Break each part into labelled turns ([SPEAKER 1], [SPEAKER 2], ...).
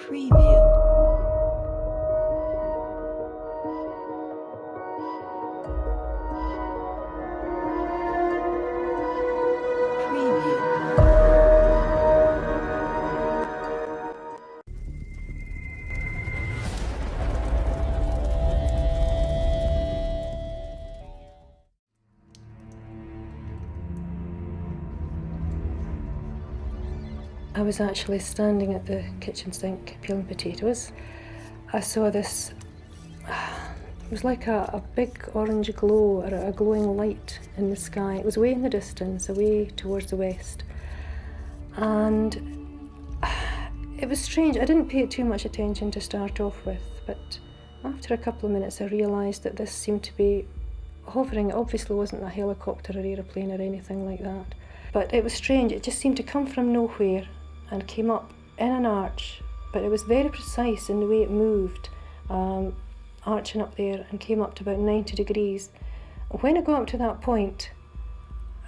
[SPEAKER 1] Preview.
[SPEAKER 2] I was actually standing at the kitchen sink peeling potatoes. I saw this, it was like a big orange glow, or a glowing light in the sky. It was way in the distance, away towards the west. And it was strange. I didn't pay it too much attention to start off with, but after a couple of minutes I realised that this seemed to be hovering. It obviously wasn't a helicopter or aeroplane or anything like that. But it was strange. It just seemed to come from nowhere and came up in an arch, but it was very precise in the way it moved, arching up there, and came up to about 90 degrees. When it got up to that point,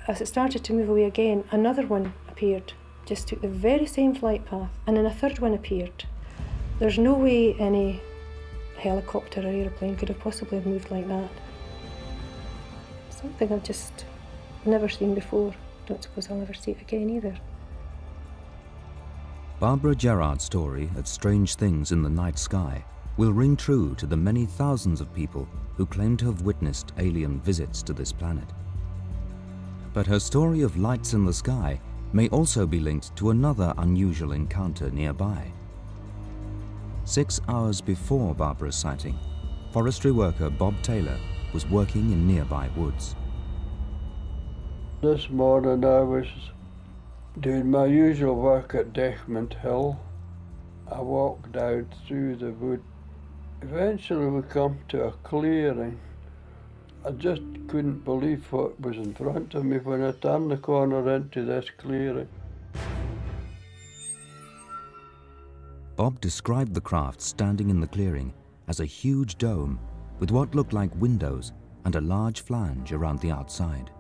[SPEAKER 2] as it started to move away again, another one appeared, just took the very same flight path, and then a third one appeared. There's no way any helicopter or aeroplane could have possibly moved like that. Something I've just never seen before. Don't suppose I'll ever see it again either.
[SPEAKER 3] Barbara Gerard's story of strange things in the night sky will ring true to the many thousands of people who claim to have witnessed alien visits to this planet. But her story of lights in the sky may also be linked to another unusual encounter nearby. 6 hours before Barbara's sighting, forestry worker Bob Taylor was working in nearby woods.
[SPEAKER 4] This morning I was doing my usual work at Dechmont Hill. I walked down through the wood. Eventually we come to a clearing. I just couldn't believe what was in front of me when I turned the corner into this clearing.
[SPEAKER 3] Bob described the craft standing in the clearing as a huge dome with what looked like windows and a large flange around the outside.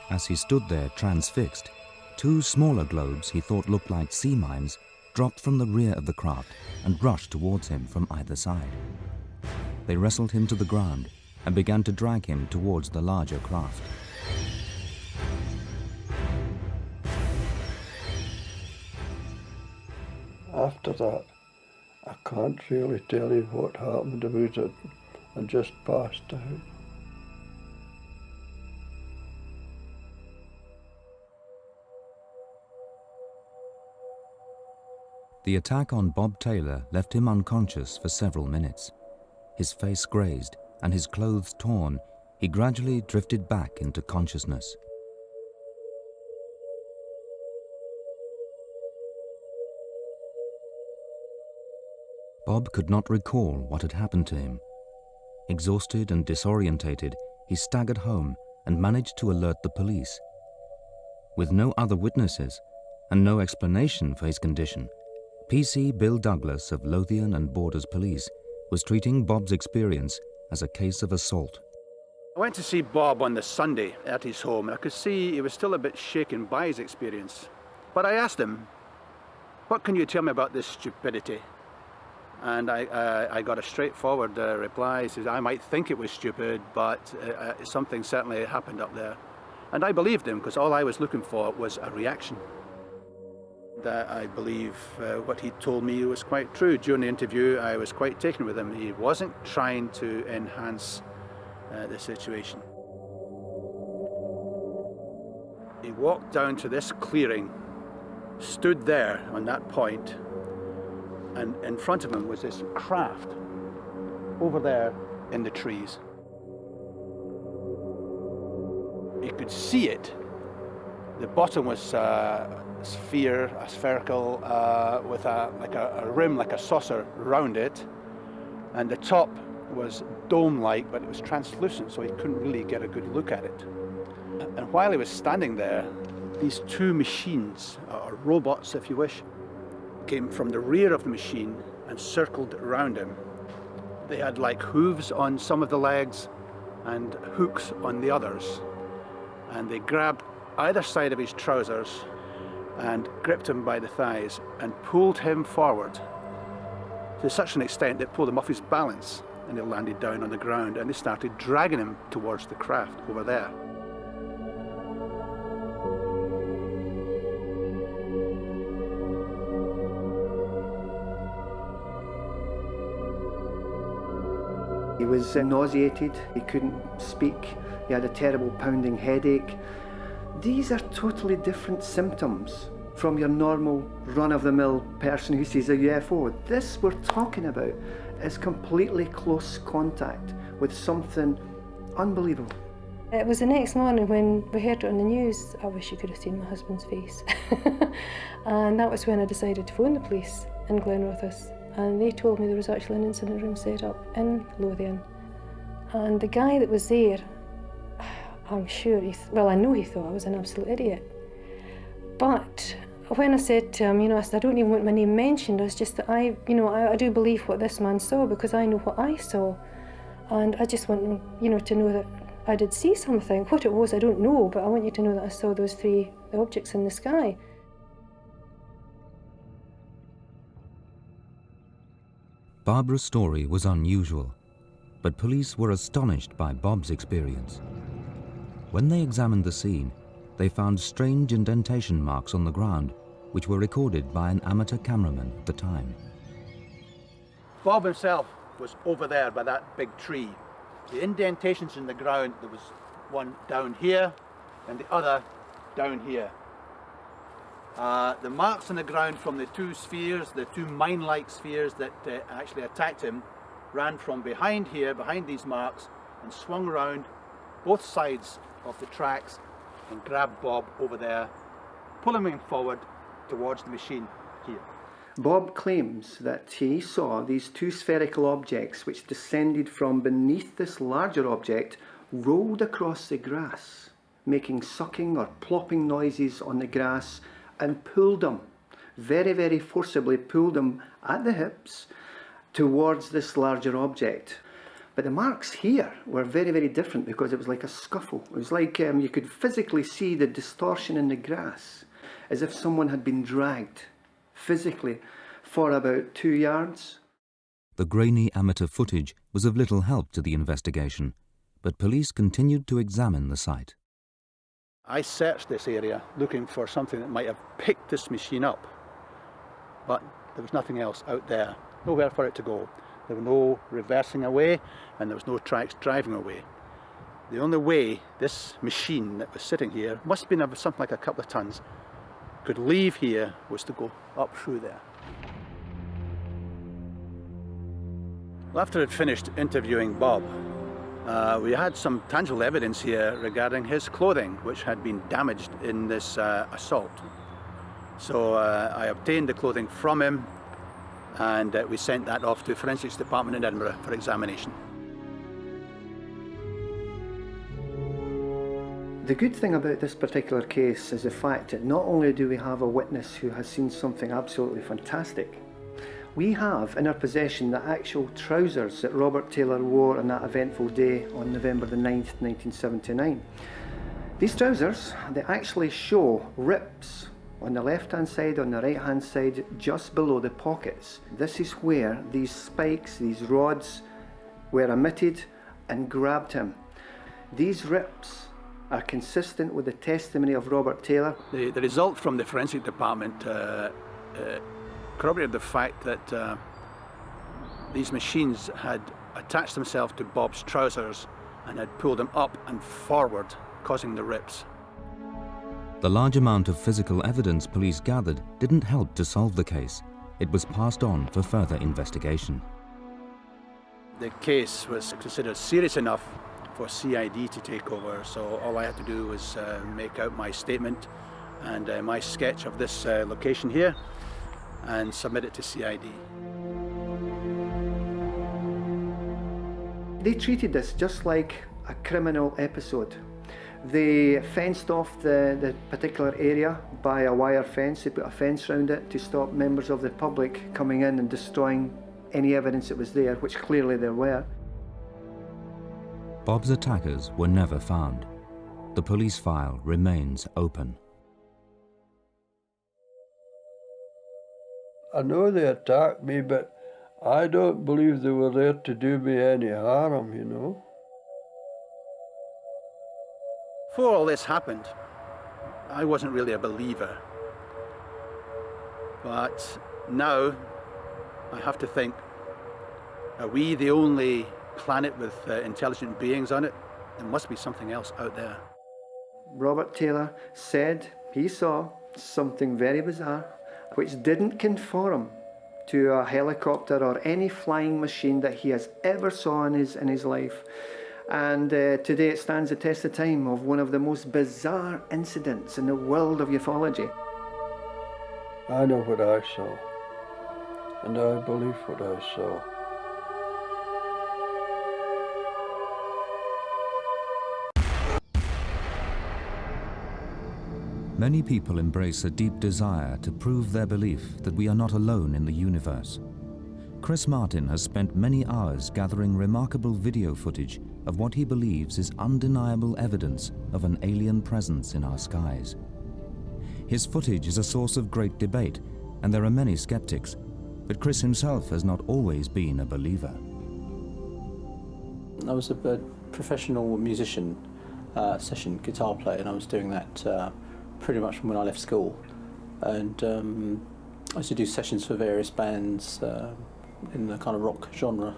[SPEAKER 3] As he stood there transfixed, 2 smaller globes he thought looked like sea mines dropped from the rear of the craft and rushed towards him from either side. They wrestled him to the ground and began to drag him towards the larger craft.
[SPEAKER 4] After that, I can't really tell you what happened. I just passed out.
[SPEAKER 3] The attack on Bob Taylor left him unconscious for several minutes. His face grazed and his clothes torn, he gradually drifted back into consciousness. Bob could not recall what had happened to him. Exhausted and disorientated, he staggered home and managed to alert the police. With no other witnesses and no explanation for his condition, PC Bill Douglas of Lothian and Borders Police was treating Bob's experience as a case of assault.
[SPEAKER 5] I went to see Bob on the Sunday at his home, and I could see he was still a bit shaken by his experience. But I asked him, "What can you tell me about this stupidity?" And I got a straightforward reply. He says, "I might think it was stupid, but something certainly happened up there." And I believed him, because all I was looking for was a reaction. That I believe what he told me was quite true. During the interview, I was quite taken with him. He wasn't trying to enhance the situation. He walked down to this clearing, stood there on that point, and in front of him was this craft over there in the trees. You could see it. The bottom was a spherical, with a rim like a saucer around it, and the top was dome-like, but it was translucent, so he couldn't really get a good look at it. And while he was standing there, these 2 machines, or robots if you wish, came from the rear of the machine and circled around him. They had like hooves on some of the legs and hooks on the others. and they grabbed either side of his trousers and gripped him by the thighs and pulled him forward to such an extent that it pulled him off his balance, and he landed down on the ground, and they started dragging him towards the craft over there.
[SPEAKER 1] He was nauseated, he couldn't speak, he had a terrible pounding headache. These are totally different symptoms from your normal run-of-the-mill person who sees a UFO. This we're talking about is completely close contact with something unbelievable.
[SPEAKER 2] It was the next morning when we heard it on the news. I wish you could have seen my husband's face. And that was when I decided to phone the police in Glenrothes. And they told me there was actually an incident room set up in Lothian. And the guy that was there, I'm sure, I know he thought I was an absolute idiot. But when I said to him, I said, I don't even want my name mentioned, it's just that I do believe what this man saw because I know what I saw. And I just want him, to know that I did see something. What it was, I don't know, but I want you to know that I saw those 3 objects in the sky.
[SPEAKER 3] Barbara's story was unusual, but police were astonished by Bob's experience. When they examined the scene, they found strange indentation marks on the ground, which were recorded by an amateur cameraman at the time.
[SPEAKER 5] Bob himself was over there by that big tree. The indentations in the ground, there was one down here and the other down here. The marks on the ground from the 2 spheres, the 2 mine-like spheres that actually attacked him, ran from behind here, behind these marks, and swung around both sides of the tracks and grabbed Bob over there, pulling him forward towards the machine here.
[SPEAKER 1] Bob claims that he saw these 2 spherical objects which descended from beneath this larger object, rolled across the grass, making sucking or plopping noises on the grass, and pulled him, very, very forcibly pulled him at the hips towards this larger object. But the marks here were very, very different because it was like a scuffle. It was like you could physically see the distortion in the grass, as if someone had been dragged physically for about 2 yards.
[SPEAKER 3] The grainy amateur footage was of little help to the investigation, but police continued to examine the site.
[SPEAKER 5] I searched this area looking for something that might have picked this machine up, but there was nothing else out there, nowhere for it to go. There were no reversing away and there was no tracks driving away. The only way this machine that was sitting here, must have been of something like a couple of tons, could leave here was to go up through there. Well, after I'd finished interviewing Bob, we had some tangible evidence here regarding his clothing, which had been damaged in this assault. So I obtained the clothing from him, and we sent that off to the forensics department in Edinburgh for examination.
[SPEAKER 1] The good thing about this particular case is the fact that not only do we have a witness who has seen something absolutely fantastic, we have in our possession the actual trousers that Robert Taylor wore on that eventful day on November the 9th, 1979. These trousers, they actually show rips on the left-hand side, on the right-hand side, just below the pockets. This is where these spikes, these rods, were emitted and grabbed him. These rips are consistent with the testimony of Robert Taylor.
[SPEAKER 5] The result from the forensic department corroborated the fact that these machines had attached themselves to Bob's trousers and had pulled him up and forward, causing the rips.
[SPEAKER 3] The large amount of physical evidence police gathered didn't help to solve the case. It was passed on for further investigation.
[SPEAKER 5] The case was considered serious enough for CID to take over, so all I had to do was make out my statement and my sketch of this location here and submit it to CID.
[SPEAKER 1] They treated this just like a criminal episode. They fenced off the particular area by a wire fence. They put a fence around it to stop members of the public coming in and destroying any evidence that was there, which clearly there were.
[SPEAKER 3] Bob's attackers were never found. the police file remains open.
[SPEAKER 4] I know they attacked me, but I don't believe they were there to do me any harm, you know.
[SPEAKER 5] Before all this happened, I wasn't really a believer. But now, I have to think, are we the only planet with intelligent beings on it? There must be something else out there.
[SPEAKER 1] Robert Taylor said he saw something very bizarre, which didn't conform to a helicopter or any flying machine that he has ever saw in his life. And today it stands the test of time of one of the most bizarre incidents in the world of ufology.
[SPEAKER 4] I know what I saw, and I believe what I saw.
[SPEAKER 3] Many people embrace a deep desire to prove their belief that we are not alone in the universe. Chris Martin has spent many hours gathering remarkable video footage of what he believes is undeniable evidence of an alien presence in our skies. His footage is a source of great debate, and there are many skeptics, but Chris himself has not always been a believer.
[SPEAKER 6] I was a professional musician, session guitar player, and I was doing that pretty much from when I left school. And I used to do sessions for various bands in the kind of rock genre.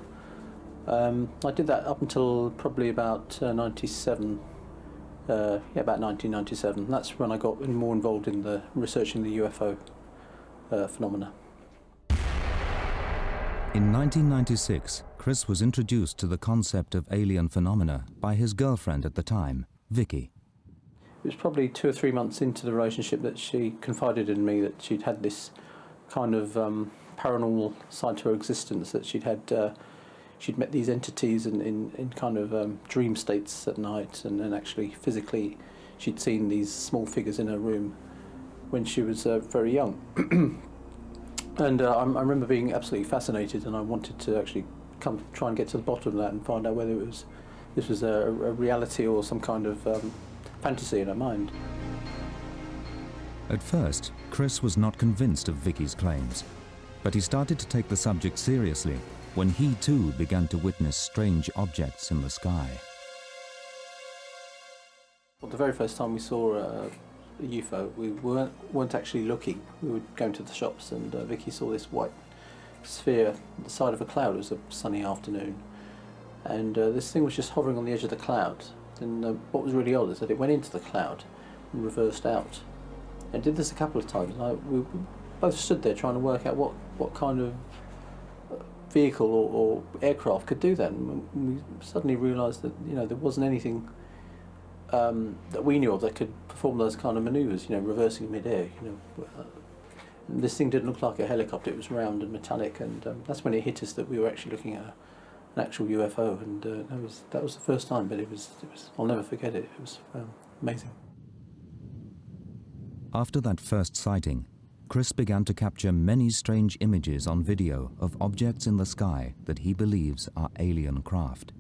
[SPEAKER 6] I did that up until probably about 97, about 1997. That's when I got more involved in the researching the UFO phenomena.
[SPEAKER 3] In 1996, Chris was introduced to the concept of alien phenomena by his girlfriend at the time, Vicky.
[SPEAKER 6] It was probably 2 or 3 months into the relationship that she confided in me that she'd had this kind of paranormal side to her existence, that she'd met these entities in kind of dream states at night, and then actually physically she'd seen these small figures in her room when she was very young. And I remember being absolutely fascinated, and I wanted to actually try and get to the bottom of that and find out whether this was a reality or some kind of fantasy in her mind.
[SPEAKER 3] At first, Chris was not convinced of Vicky's claims, but he started to take the subject seriously when he too began to witness strange objects in the sky.
[SPEAKER 6] Well, the very first time we saw a UFO, we weren't actually looking. We were going to the shops, and Vicky saw this white sphere on the side of a cloud. It was a sunny afternoon, and this thing was just hovering on the edge of the cloud. And what was really odd is that it went into the cloud and reversed out. And did this a couple of times. We both stood there trying to work out what kind of vehicle or aircraft could do that. And we suddenly realised that there wasn't anything that we knew of that could perform those kind of manoeuvres. Reversing mid-air. And this thing didn't look like a helicopter. It was round and metallic, and that's when it hit us that we were actually looking at an actual UFO, and that was the first time. But it was I'll never forget it. It was amazing.
[SPEAKER 3] After that first sighting, Chris began to capture many strange images on video of objects in the sky that he believes are alien craft.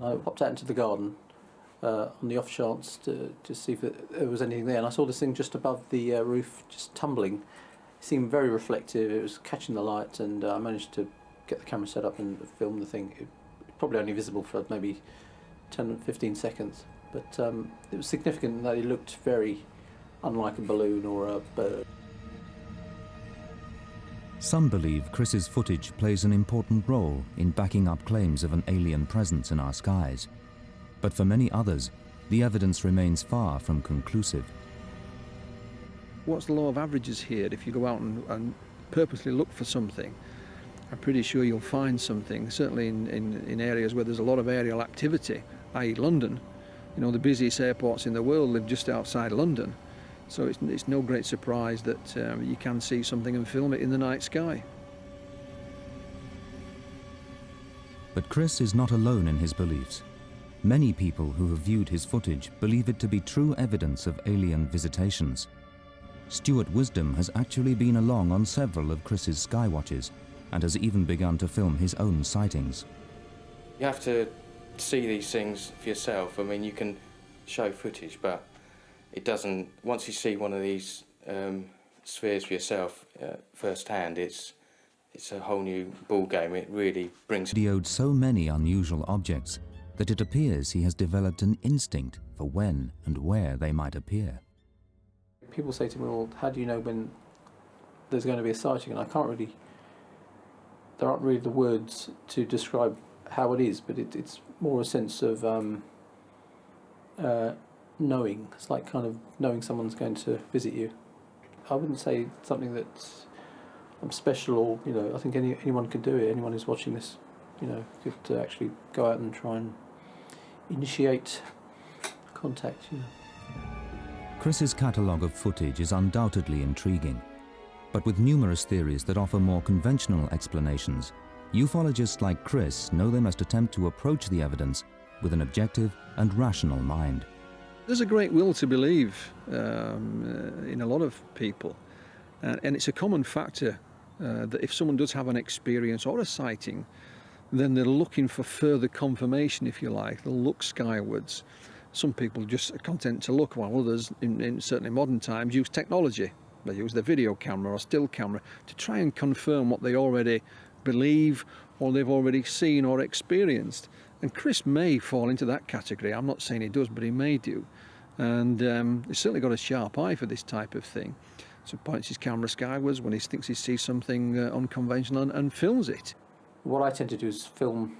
[SPEAKER 6] I popped out into the garden on the off chance to see if there was anything there, and I saw this thing just above the roof, just tumbling. It seemed very reflective. It was catching the light, and I managed to get the camera set up and film the thing. It was probably only visible for maybe 10 or 15 seconds, but it was significant that it looked very unlike a balloon or a bird.
[SPEAKER 3] Some believe Chris's footage plays an important role in backing up claims of an alien presence in our skies. But for many others, the evidence remains far from conclusive.
[SPEAKER 7] What's the law of averages here? If you go out and purposely look for something, I'm pretty sure you'll find something, certainly in areas where there's a lot of aerial activity, i.e. London. The busiest airports in the world live just outside London. So it's no great surprise that you can see something and film it in the night sky.
[SPEAKER 3] But Chris is not alone in his beliefs. Many people who have viewed his footage believe it to be true evidence of alien visitations. Stuart Wisdom has actually been along on several of Chris's sky watches and has even begun to film his own sightings.
[SPEAKER 8] You have to see these things for yourself. I mean, you can show footage, but it doesn't. Once you see one of these spheres for yourself firsthand, it's a whole new ball game. It really brings.
[SPEAKER 3] Videoed so many unusual objects that it appears he has developed an instinct for when and where they might appear.
[SPEAKER 6] People say to me, well, how do you know when there's going to be a sighting? And I can't really, there aren't really the words to describe how it is, but it's more a sense of knowing. It's like kind of knowing someone's going to visit you. I wouldn't say something that's special, or, you know, I think anyone could do it. Anyone who's watching this, you know, could actually go out and try and initiate contact, you know.
[SPEAKER 3] Chris's catalogue of footage is undoubtedly intriguing, but with numerous theories that offer more conventional explanations, ufologists like Chris know they must attempt to approach the evidence with an objective and rational mind.
[SPEAKER 7] There's a great will to believe in a lot of people, and it's a common factor that if someone does have an experience or a sighting, then they're looking for further confirmation, if you like. They'll look skywards. Some people just are content to look, while others, in certainly modern times, use technology. They use their video camera or still camera to try and confirm what they already believe or they've already seen or experienced. And Chris may fall into that category. I'm not saying he does, but he may do. And he's certainly got a sharp eye for this type of thing. So points his camera skywards when he thinks he sees something unconventional and films it.
[SPEAKER 6] What I tend to do is film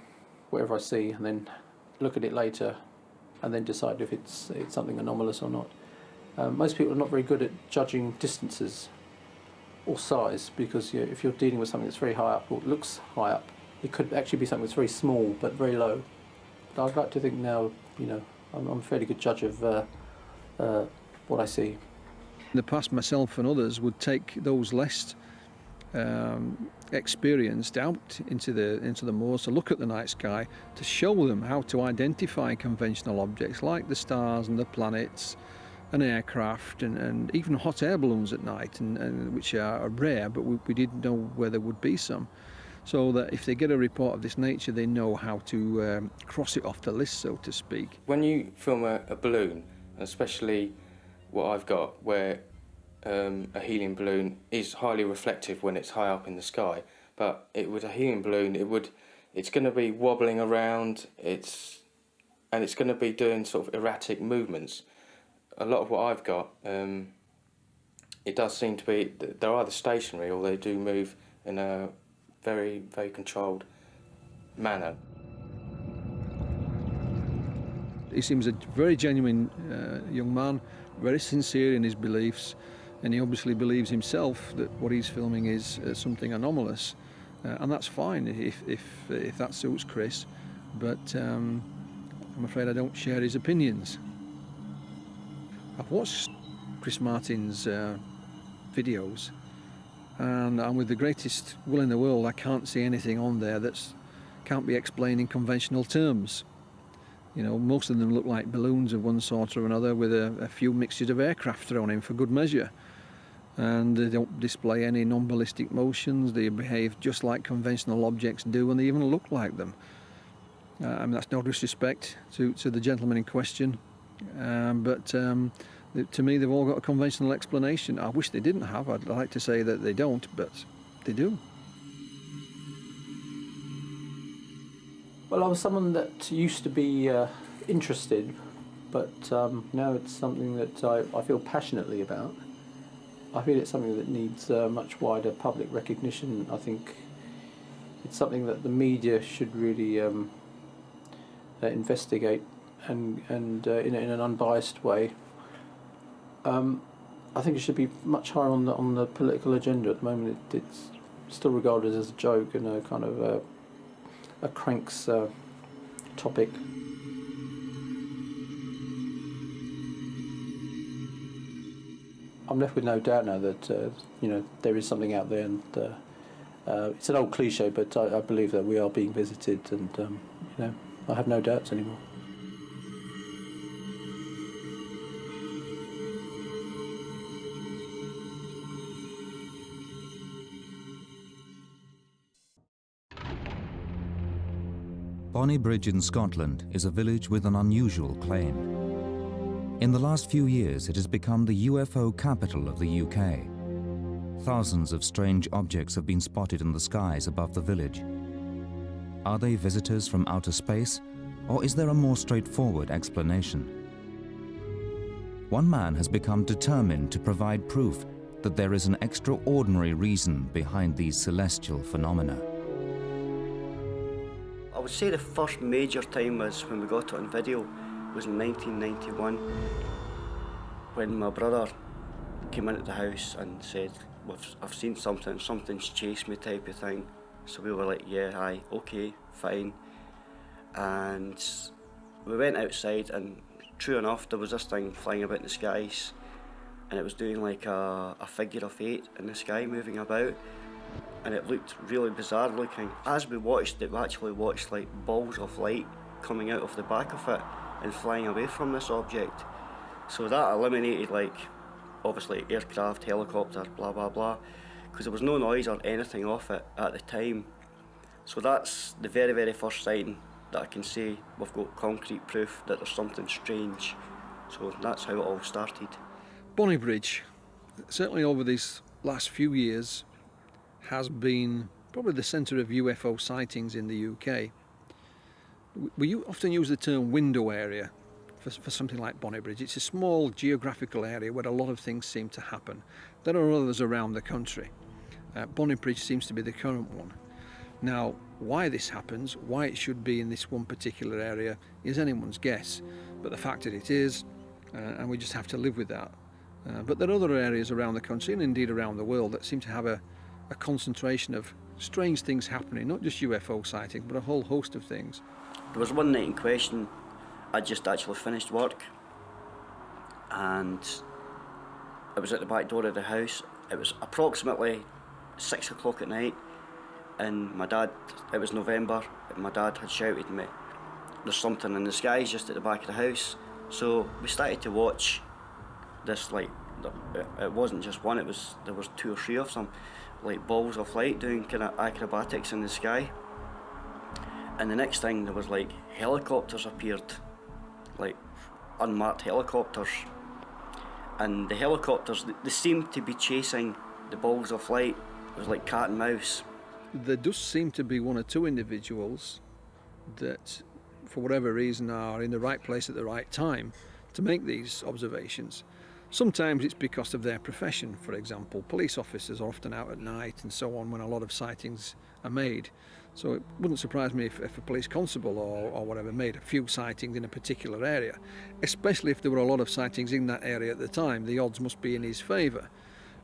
[SPEAKER 6] whatever I see and then look at it later and then decide if it's something anomalous or not. Most people are not very good at judging distances or size, because if you're dealing with something that's very high up or looks high up, it could actually be something that's very small but very low. But I'd like to think now, you know, I'm a fairly good judge of what I see.
[SPEAKER 7] In the past, myself and others would take those less experienced out into the moors to look at the night sky, to show them how to identify conventional objects like the stars and the planets and aircraft and even hot air balloons at night, and which are rare, but we didn't know where there would be some. So that if they get a report of this nature, they know how to cross it off the list, so to speak.
[SPEAKER 8] When you film a balloon, especially what I've got, where a helium balloon is highly reflective when it's high up in the sky, but with a helium balloon, it's going to be wobbling around, and it's going to be doing sort of erratic movements. A lot of what I've got, it does seem to be, they're either stationary or they do move in a very, very controlled manner.
[SPEAKER 7] He seems a very genuine young man, very sincere in his beliefs, and he obviously believes himself that what he's filming is something anomalous, and that's fine if that suits Chris, but I'm afraid I don't share his opinions. I've watched Chris Martin's videos, and with the greatest will in the world, I can't see anything on there that can't be explained in conventional terms. You know, most of them look like balloons of one sort or another, with a few mixtures of aircraft thrown in for good measure. And they don't display any non-ballistic motions. They behave just like conventional objects do, and they even look like them. I mean, that's no disrespect to the gentleman in question, but to me, they've all got a conventional explanation. I wish they didn't have. I'd like to say that they don't, but they do.
[SPEAKER 6] Well, I was someone that used to be interested, but now it's something that I feel passionately about. I feel it's something that needs much wider public recognition. I think it's something that the media should really investigate and in an unbiased way. I think it should be much higher on the political agenda. At the moment, it's still regarded as a joke and a kind of a cranks topic. I'm left with no doubt now that you know, there is something out there, and it's an old cliche, but I believe that we are being visited, and you know, I have no doubts anymore.
[SPEAKER 3] Bonnybridge in Scotland is a village with an unusual claim. In the last few years, it has become the UFO capital of the UK. Thousands of strange objects have been spotted in the skies above the village. Are they visitors from outer space, or is there a more straightforward explanation? One man has become determined to provide proof that there is an extraordinary reason behind these celestial phenomena.
[SPEAKER 9] I would say the first major time was when we got it on video, was in 1991, when my brother came into the house and said, well, I've seen something, something's chased me type of thing. So we were like, yeah, aye, okay, fine. And we went outside, and true enough, there was this thing flying about in the skies, and it was doing like a figure of 8 in the sky moving about, and it looked really bizarre looking. As we watched it, we actually watched like balls of light coming out of the back of it and flying away from this object. So that eliminated like, obviously aircraft, helicopter, blah blah blah, because there was no noise or anything off it at the time. So that's the very, very first sign that I can say we've got concrete proof that there's something strange. So that's how it all started.
[SPEAKER 7] Bonnybridge, certainly over these last few years, has been probably the centre of UFO sightings in the UK. We often use the term window area for something like Bonnybridge. It's a small geographical area where a lot of things seem to happen. There are others around the country. Bonnybridge seems to be the current one. Now, why this happens, why it should be in this one particular area, is anyone's guess. But the fact that it is, and we just have to live with that. But there are other areas around the country, and indeed around the world, that seem to have a concentration of strange things happening, not just UFO sightings, but a whole host of things.
[SPEAKER 9] There was one night in question, I just actually finished work, and I was at the back door of the house. It was approximately 6 o'clock at night, and my dad, it was November, and my dad had shouted at me, there's something in the skies just at the back of the house. So we started to watch this, like, it wasn't just one, there was 2 or 3 of them, like balls of light doing kind of acrobatics in the sky. And the next thing, there was like helicopters appeared, like unmarked helicopters. And the helicopters, they seemed to be chasing the balls of light. It was like cat and mouse.
[SPEAKER 7] There does seem to be 1 or 2 individuals that, for whatever reason, are in the right place at the right time to make these observations. Sometimes it's because of their profession. For example, police officers are often out at night and so on when a lot of sightings are made. So it wouldn't surprise me if a police constable or whatever made a few sightings in a particular area, especially if there were a lot of sightings in that area at the time. The odds must be in his favour.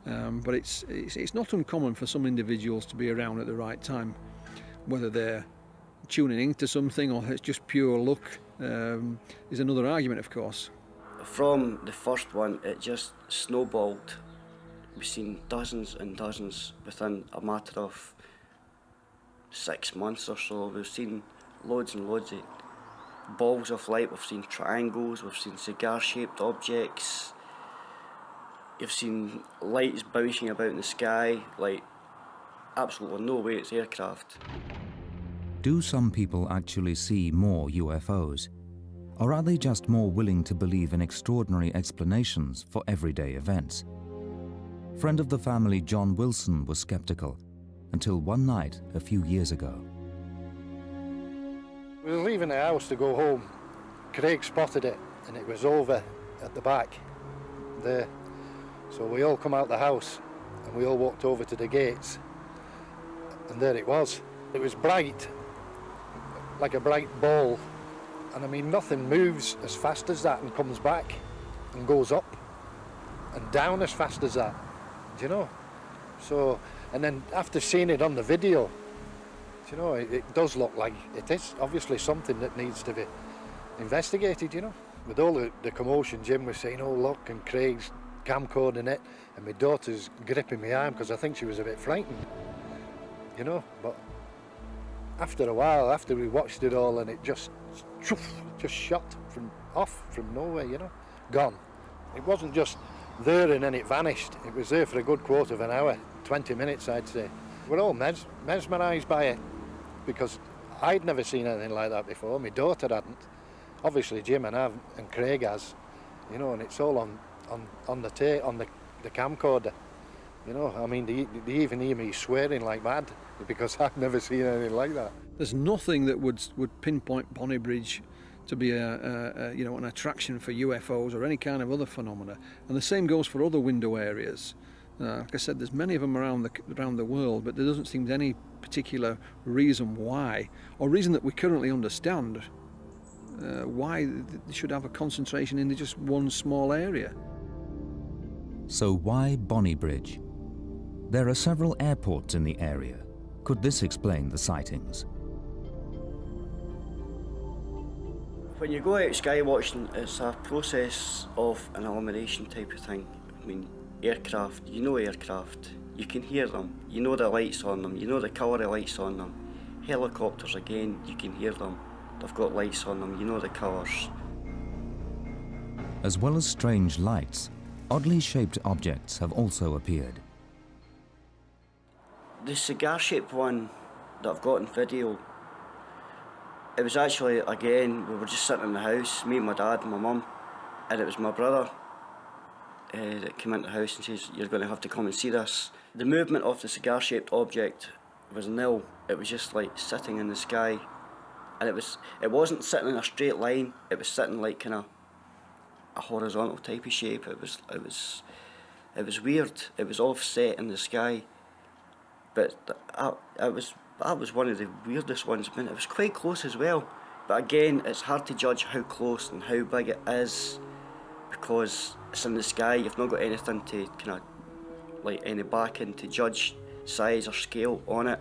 [SPEAKER 7] But it's not uncommon for some individuals to be around at the right time, whether they're tuning into something or it's just pure luck is another argument, of course.
[SPEAKER 9] From the first one, it just snowballed. We've seen dozens and dozens within a matter of 6 months or so. We've seen loads and loads of balls of light, we've seen triangles, we've seen cigar-shaped objects. You've seen lights bouncing about in the sky, like absolutely no way it's aircraft.
[SPEAKER 3] Do some people actually see more UFOs? Or are they just more willing to believe in extraordinary explanations for everyday events? Friend of the family John Wilson was skeptical, until one night a few years ago.
[SPEAKER 10] We were leaving the house to go home. Craig spotted it, and it was over at the back there. So we all come out the house, and we all walked over to the gates, and there it was. It was bright, like a bright ball. And I mean, nothing moves as fast as that and comes back and goes up and down as fast as that, do you know? So, and then after seeing it on the video, do you know, it does look like it is obviously something that needs to be investigated, you know? With all the commotion, Jim was saying, oh look, and Craig's camcording it, and my daughter's gripping my arm because I think she was a bit frightened, you know? But after a while, after we watched it all, and it just shot off from nowhere, you know, gone. It wasn't just there and then it vanished. It was there for a good quarter of an hour, 20 minutes, I'd say. We're all mesmerised by it because I'd never seen anything like that before. My daughter hadn't. Obviously, Jim and Craig has, you know, and it's all on the camcorder. You know, I mean, they even hear me swearing like mad because I've never seen anything like that.
[SPEAKER 7] There's nothing that would pinpoint Bonnybridge to be you know, an attraction for UFOs or any kind of other phenomena, and the same goes for other window areas. Like I said, there's many of them around the world, but there doesn't seem to be any particular reason why, or reason that we currently understand, why they should have a concentration in just one small area.
[SPEAKER 3] So why Bonnybridge? There are several airports in the area. Could this explain the sightings?
[SPEAKER 9] When you go out sky watching, it's a process of an elimination type of thing. I mean, aircraft, you know aircraft, you can hear them, you know the lights on them, you know the colour of lights on them. Helicopters, again, you can hear them, they've got lights on them, you know the colours.
[SPEAKER 3] As well as strange lights, oddly shaped objects have also appeared.
[SPEAKER 9] The cigar-shaped one that I've got in video, it was actually, again, we were just sitting in the house, me and my dad and my mum, and it was my brother that came into the house and says, "You're going to have to come and see this." The movement of the cigar-shaped object was nil. It was just like sitting in the sky, and it wasn't sitting in a straight line. It was sitting like kind of a horizontal type of shape. It was weird. It was offset in the sky, but that was one of the weirdest ones. I mean, it was quite close as well. But again, it's hard to judge how close and how big it is because it's in the sky. You've not got anything to kind of like any backing to judge size or scale on it.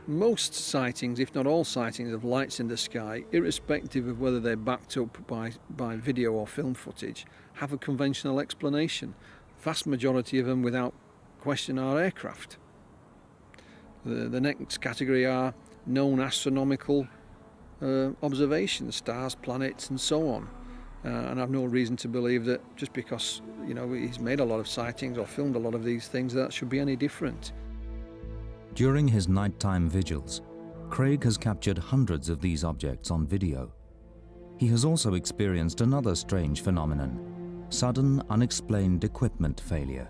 [SPEAKER 7] Most sightings, if not all sightings, of lights in the sky, irrespective of whether they're backed up by video or film footage, have a conventional explanation. Vast majority of them, without question, are aircraft. The next category are known astronomical observations, stars, planets, and so on. And I've no reason to believe that just because, you know, he's made a lot of sightings or filmed a lot of these things, that should be any different.
[SPEAKER 3] During his nighttime vigils, Craig has captured hundreds of these objects on video. He has also experienced another strange phenomenon: sudden, unexplained equipment failure.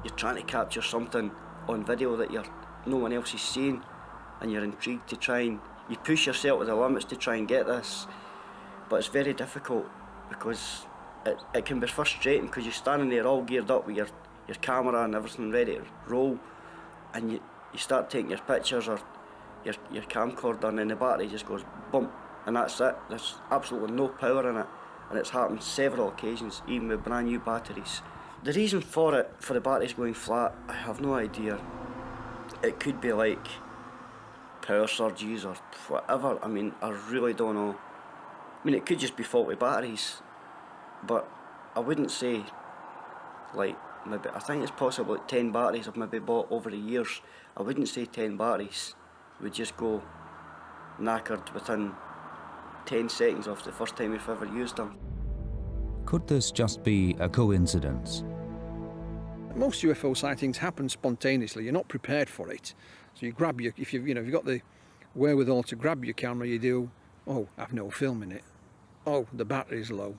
[SPEAKER 9] You're trying to capture something on video that no one else is seeing, and you're intrigued to try and you push yourself to the limits to try and get this, but it's very difficult because it can be frustrating because you're standing there all geared up with your camera and everything ready to roll, and you start taking your pictures or your camcorder, and then the battery just goes bump, and that's it. There's absolutely no power in it, and it's happened several occasions, even with brand new batteries. The reason for the batteries going flat, I have no idea. It could be like power surges or whatever. I mean, I really don't know. I mean, it could just be faulty batteries, but I wouldn't say, like, maybe, I think it's possible like 10 batteries I've maybe bought over the years. I wouldn't say 10 batteries would just go knackered within 10 seconds of the first time you've ever used them.
[SPEAKER 3] Could this just be a coincidence?
[SPEAKER 7] Most UFO sightings happen spontaneously. You're not prepared for it. So you grab if you've got the wherewithal to grab your camera, you do, oh, I've no film in it. Oh, the battery's low,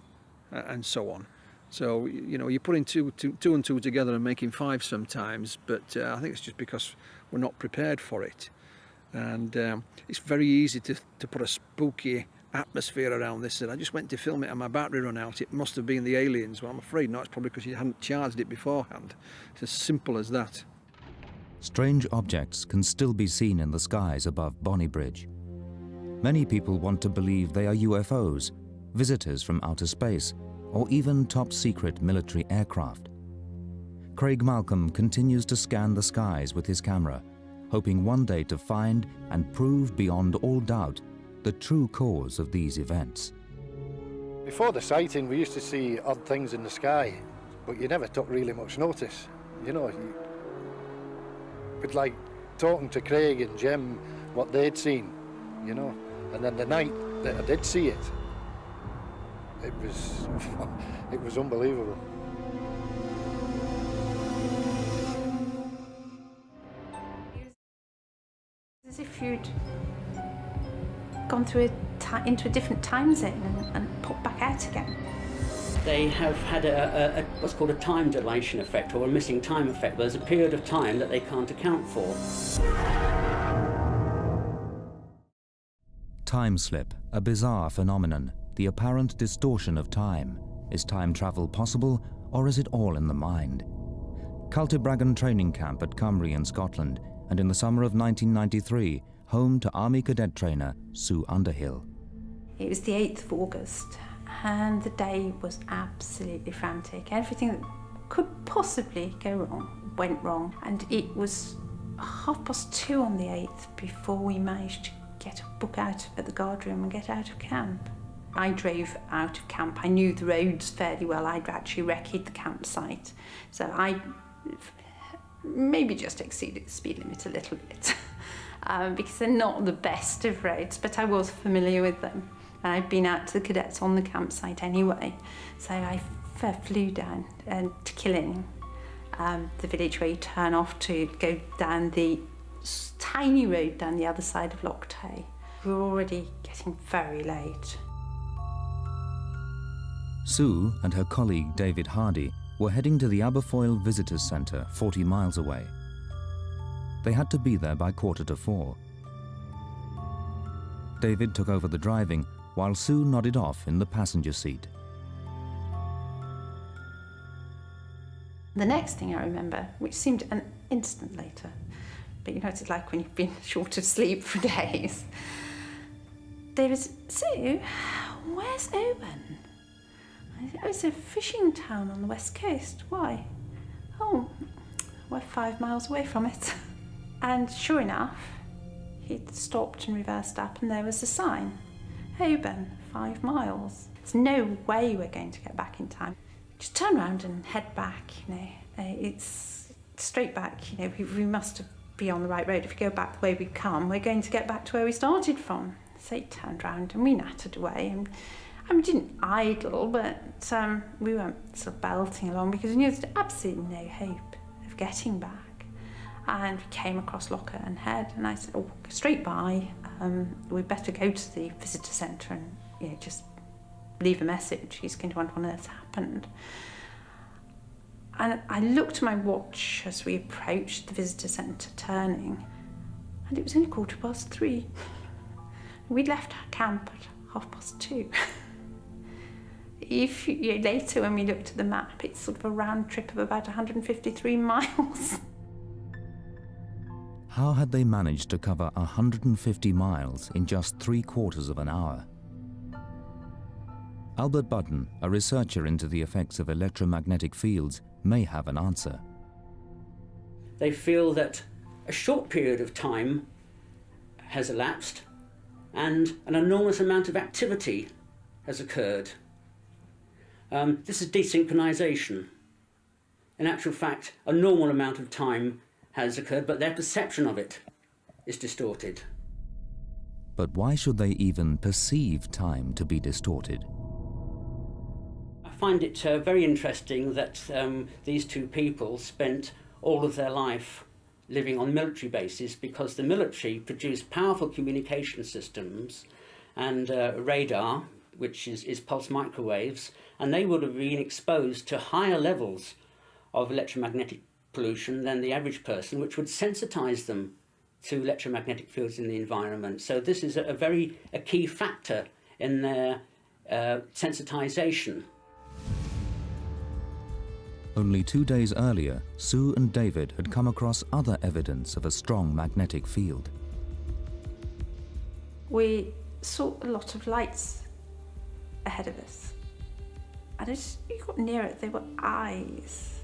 [SPEAKER 7] and so on. So, you know, you're putting two and two together and making five sometimes, but I think it's just because we're not prepared for it. And it's very easy to put a spooky atmosphere around this. And I just went to film it and my battery ran out. It must have been the aliens. Well, I'm afraid not. It's probably because you hadn't charged it beforehand. It's as simple as that.
[SPEAKER 3] Strange objects can still be seen in the skies above Bonnybridge. Many people want to believe they are UFOs, visitors from outer space, or even top-secret military aircraft. Craig Malcolm continues to scan the skies with his camera, hoping one day to find and prove beyond all doubt the true cause of these events.
[SPEAKER 10] Before the sighting, we used to see odd things in the sky, but you never took really much notice. You know, it's like talking to Craig and Jim what they'd seen, you know. And then the night that I did see it, it was unbelievable.
[SPEAKER 11] As if you'd gone through into a different time zone and popped back out again.
[SPEAKER 12] they have had what's called a time dilation effect, or a missing time effect. There's a period of time that they can't account for.
[SPEAKER 3] Time slip, a bizarre phenomenon, the apparent distortion of time. Is time travel possible, or is it all in the mind? Cultibragan training camp at Cymru in Scotland, and in the summer of 1993, home to Army cadet trainer Sue Underhill.
[SPEAKER 11] It was the 8th of August, and the day was absolutely frantic. Everything that could possibly go wrong went wrong, and it was 2:30 on the 8th before we managed to get a book out at the guard room and get out of camp. I drove out of camp. I knew the roads fairly well. I'd actually recce'd the campsite, so I maybe just exceeded the speed limit a little bit because they're not the best of roads, but I was familiar with them. I'd been out to the cadets on the campsite anyway, so I flew down to Killing, the village where you turn off to go down the tiny road down the other side of Loch Tay. We were already getting very late.
[SPEAKER 3] Sue and her colleague David Hardy were heading to the Aberfoyle Visitors Centre 40 miles away. They had to be there by 3:45. David took over the driving while Sue nodded off in the passenger seat.
[SPEAKER 11] The next thing I remember, which seemed an instant later, but you know what it's like when you've been short of sleep for days. David said, "Sue, where's Oban?" I said, "Oh, it's a fishing town on the west coast. Why?" "Oh, we're 5 miles away from it." And sure enough, he'd stopped and reversed up, and there was a sign. Oban, 5 miles. There's no way we're going to get back in time. Just turn around and head back, you know. It's straight back, you know, we must be on the right road. If we go back the way we've come, we're going to get back to where we started from. So he turned round and we nattered away. And we didn't idle, but we weren't sort of belting along because we knew there was absolutely no hope of getting back. And we came across Locker and Head, and I said, "Oh, straight by. We'd better go to the visitor centre and, you know, just leave a message. He's going to wonder what on earth happened." And I looked at my watch as we approached the visitor centre turning, and it was only 3:15. We'd left our camp at 2:30. If you know, later when we looked at the map, it's sort of a round trip of about 153 miles.
[SPEAKER 3] How had they managed to cover 150 miles in just 3/4 of an hour? Albert Budden, a researcher into the effects of electromagnetic fields, may have an answer.
[SPEAKER 12] They feel that a short period of time has elapsed and an enormous amount of activity has occurred. This is desynchronization. In actual fact, a normal amount of time has occurred, but their perception of it is distorted.
[SPEAKER 3] But why should they even perceive time to be distorted?
[SPEAKER 12] I find it very interesting that these two people spent all of their life living on military bases, because the military produced powerful communication systems and radar, which is pulse microwaves, and they would have been exposed to higher levels of electromagnetic pollution than the average person, which would sensitize them to electromagnetic fields in the environment. So this is a key factor in their sensitization.
[SPEAKER 3] Only 2 days earlier, Sue and David had come across other evidence of a strong magnetic field.
[SPEAKER 11] We saw a lot of lights ahead of us. And as we got near it, they were eyes.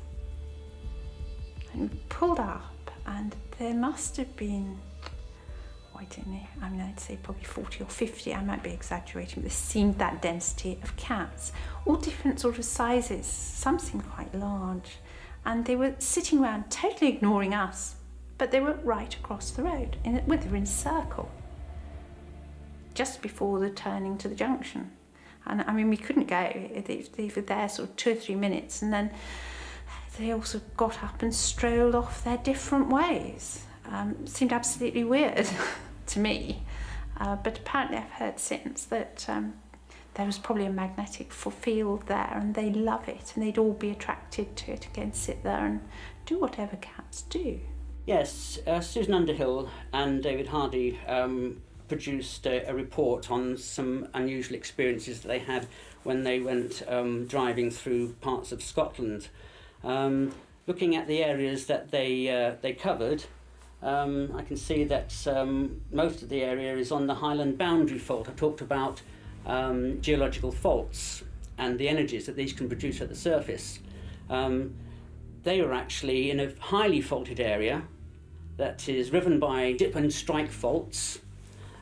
[SPEAKER 11] And we pulled up, and there must have been, I don't know, I mean, I'd say probably 40 or 50, I might be exaggerating, but there seemed that density of cats, all different sort of sizes. Some seemed quite large, and they were sitting around totally ignoring us, but they were right across the road, they were in a circle, just before the turning to the junction. And I mean, we couldn't go, they were there sort of 2 or 3 minutes, and then they also got up and strolled off their different ways. It seemed absolutely weird to me, but apparently I've heard since that there was probably a magnetic field there, and they love it, and they'd all be attracted to it, again, sit there and do whatever cats do.
[SPEAKER 12] Yes, Susan Underhill and David Hardy produced a report on some unusual experiences that they had when they went driving through parts of Scotland. Looking at the areas that they covered, I can see that most of the area is on the Highland Boundary Fault. I talked about geological faults and the energies that these can produce at the surface. They were actually in a highly faulted area that is riven by dip and strike faults,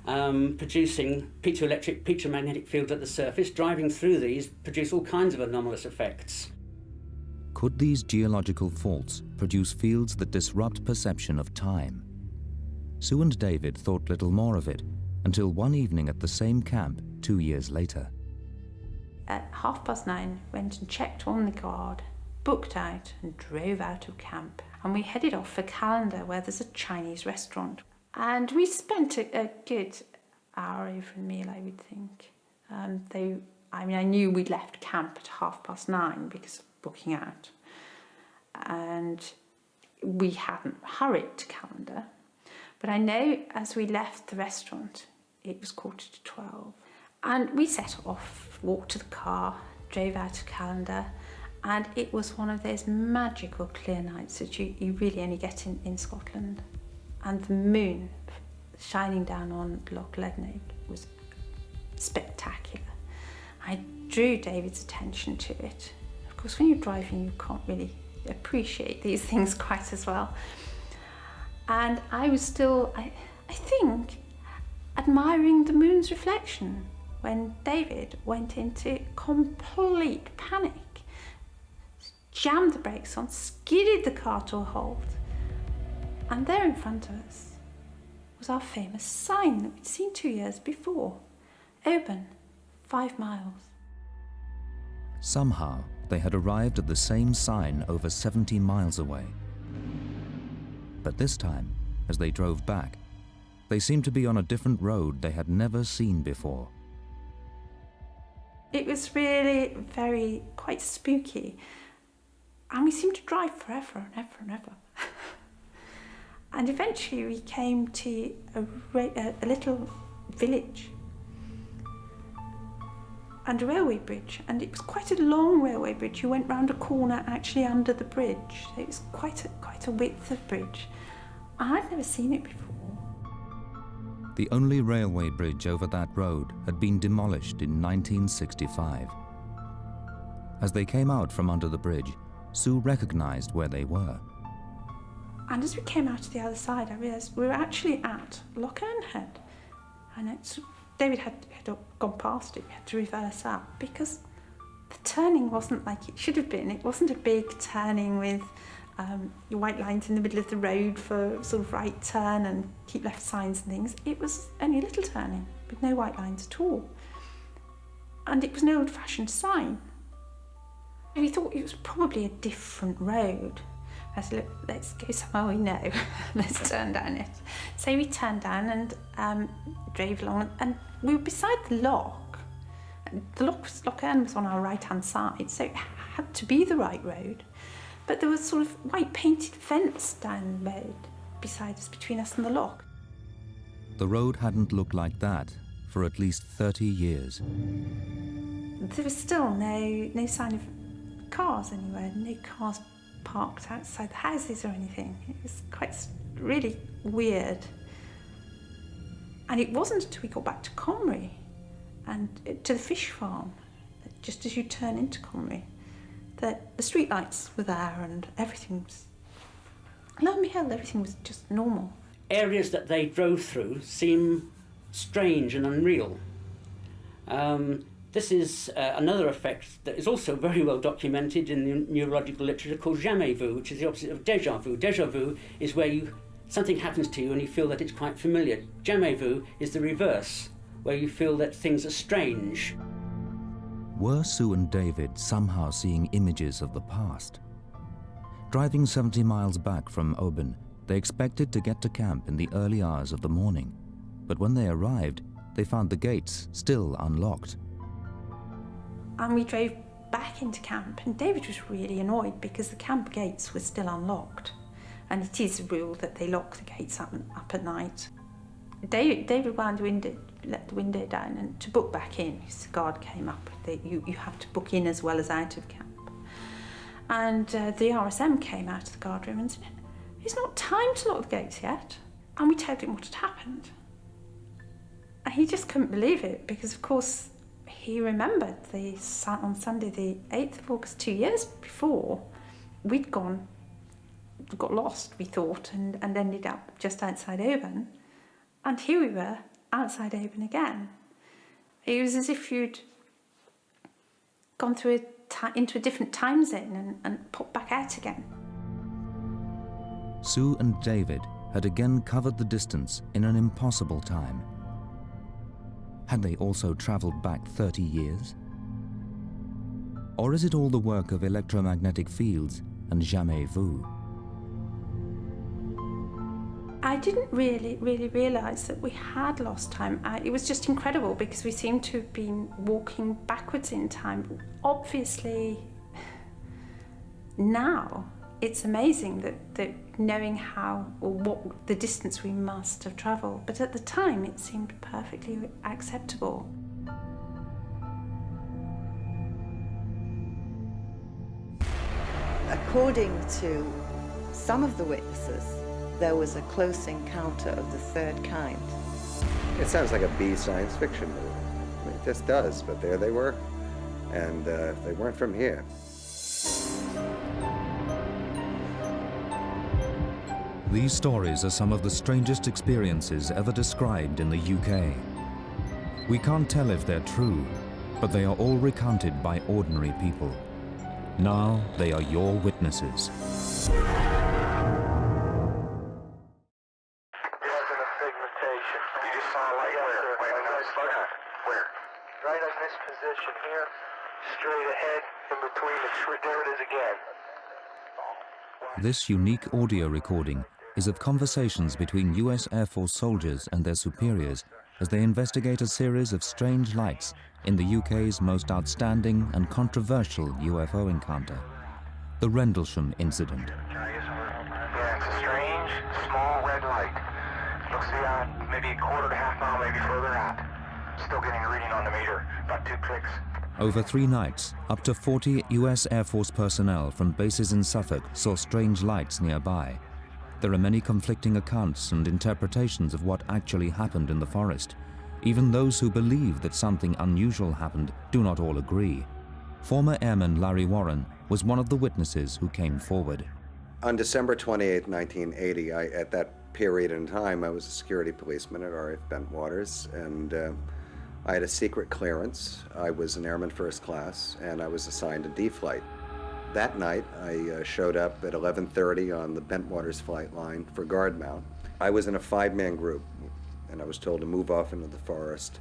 [SPEAKER 12] producing piezoelectric, piezo-magnetic fields at the surface. Driving through these produce all kinds of anomalous effects.
[SPEAKER 3] Could these geological faults produce fields that disrupt perception of time? Sue and David thought little more of it until one evening at the same camp 2 years later.
[SPEAKER 11] At 9:30, went and checked on the guard, booked out and drove out of camp. And we headed off for Callendar, where there's a Chinese restaurant. And we spent a good hour over a meal, I would think. I knew we'd left camp at 9:30 because of booking out. And we hadn't hurried to Callendar. But I know as we left the restaurant, it was 12:15. And we set off, walked to the car, drove out of Callendar, and it was one of those magical clear nights that you really only get in Scotland. And the moon shining down on Loch Lenaig was spectacular. I drew David's attention to it. Of course, when you're driving, you can't really appreciate these things quite as well. And I was still, I think, admiring the moon's reflection when David went into complete panic, jammed the brakes on, skidded the car to a halt, and there in front of us was our famous sign that we'd seen 2 years before. Oban, 5 miles.
[SPEAKER 3] Somehow, they had arrived at the same sign over 70 miles away. But this time, as they drove back, they seemed to be on a different road they had never seen before.
[SPEAKER 11] It was really quite spooky. And we seemed to drive forever and ever and ever. And eventually we came to a little village and a railway bridge, and it was quite a long railway bridge. You went round a corner actually under the bridge. It was quite a width of bridge. I'd never seen it before.
[SPEAKER 3] The only railway bridge over that road had been demolished in 1965. As they came out from under the bridge, Sue recognized where they were.
[SPEAKER 11] And as we came out to the other side, I realised we were actually at Loch Earnhead. And David had gone past it. We had to reverse up because the turning wasn't like it should have been. It wasn't a big turning with your white lines in the middle of the road for sort of right turn and keep left signs and things. It was only a little turning with no white lines at all. And it was an old-fashioned sign. We thought it was probably a different road. I said, look, let's go somewhere we know. Let's turn down it. So we turned down and drove along, and we were beside the loch. The Loch Earn was on our right-hand side, so it had to be the right road. But there was sort of white painted fence down the road beside us, between us and the loch.
[SPEAKER 3] The road hadn't looked like that for at least 30 years.
[SPEAKER 11] There was still no sign of cars anywhere, no cars parked outside the houses or anything. It was quite really weird. And it wasn't until we got back to Comrie and to the fish farm, just as you turn into Comrie, that the streetlights were there and everything was, lo and behold, everything was just normal.
[SPEAKER 12] Areas that they drove through seem strange and unreal. This is another effect that is also very well documented in the neurological literature called jamais vu, which is the opposite of déjà vu. Déjà vu is where something happens to you and you feel that it's quite familiar. Jamais vu is the reverse, where you feel that things are strange.
[SPEAKER 3] Were Sue and David somehow seeing images of the past? Driving 70 miles back from Oban, they expected to get to camp in the early hours of the morning. But when they arrived, they found the gates still unlocked.
[SPEAKER 11] And we drove back into camp, and David was really annoyed because the camp gates were still unlocked. And it is a rule that they lock the gates up at night. David wound let the window down, and to book back in, the guard came up. You have to book in as well as out of camp. And the RSM came out of the guard room and said, "It's not time to lock the gates yet." And we told him what had happened. And he just couldn't believe it, because of course he remembered on Sunday the 8th of August 2 years before, we'd got lost, we thought, and ended up just outside Oban. And here we were, outside Oban again. It was as if you'd gone through into a different time zone and popped back out again.
[SPEAKER 3] Sue and David had again covered the distance in an impossible time. Had they also travelled back 30 years? Or is it all the work of electromagnetic fields and jamais vu?
[SPEAKER 11] I didn't really realise that we had lost time. It was just incredible, because we seemed to have been walking backwards in time. Obviously, now it's amazing that knowing how or what the distance we must have travelled, but at the time it seemed perfectly acceptable.
[SPEAKER 13] According to some of the witnesses, there was a close encounter of the third kind.
[SPEAKER 14] It sounds like a B science fiction movie. It just does, but there they were, and they weren't from here.
[SPEAKER 3] These stories are some of the strangest experiences ever described in the UK. We can't tell if they're true, but they are all recounted by ordinary people. Now they are your witnesses.
[SPEAKER 15] Right on this position here, straight ahead, in between there it is again.
[SPEAKER 3] This unique audio recording is of conversations between US Air Force soldiers and their superiors as they investigate a series of strange lights in the UK's most outstanding and controversial UFO encounter, the Rendlesham incident.
[SPEAKER 15] Yeah, it's a strange, small red light. Looks to be maybe a quarter to half mile, maybe further out. Still getting a reading on the meter, about 2 clicks.
[SPEAKER 3] Over 3 nights, up to 40 US Air Force personnel from bases in Suffolk saw strange lights nearby. There are many conflicting accounts and interpretations of what actually happened in the forest. Even those who believe that something unusual happened do not all agree. Former Airman Larry Warren was one of the witnesses who came forward.
[SPEAKER 14] On December 28, 1980, at that period in time, I was a security policeman at RAF Bentwaters, and I had a secret clearance. I was an airman first class, and I was assigned a D flight. That night, I showed up at 11:30 on the Bentwaters flight line for guard mount. I was in a 5-man group, and I was told to move off into the forest.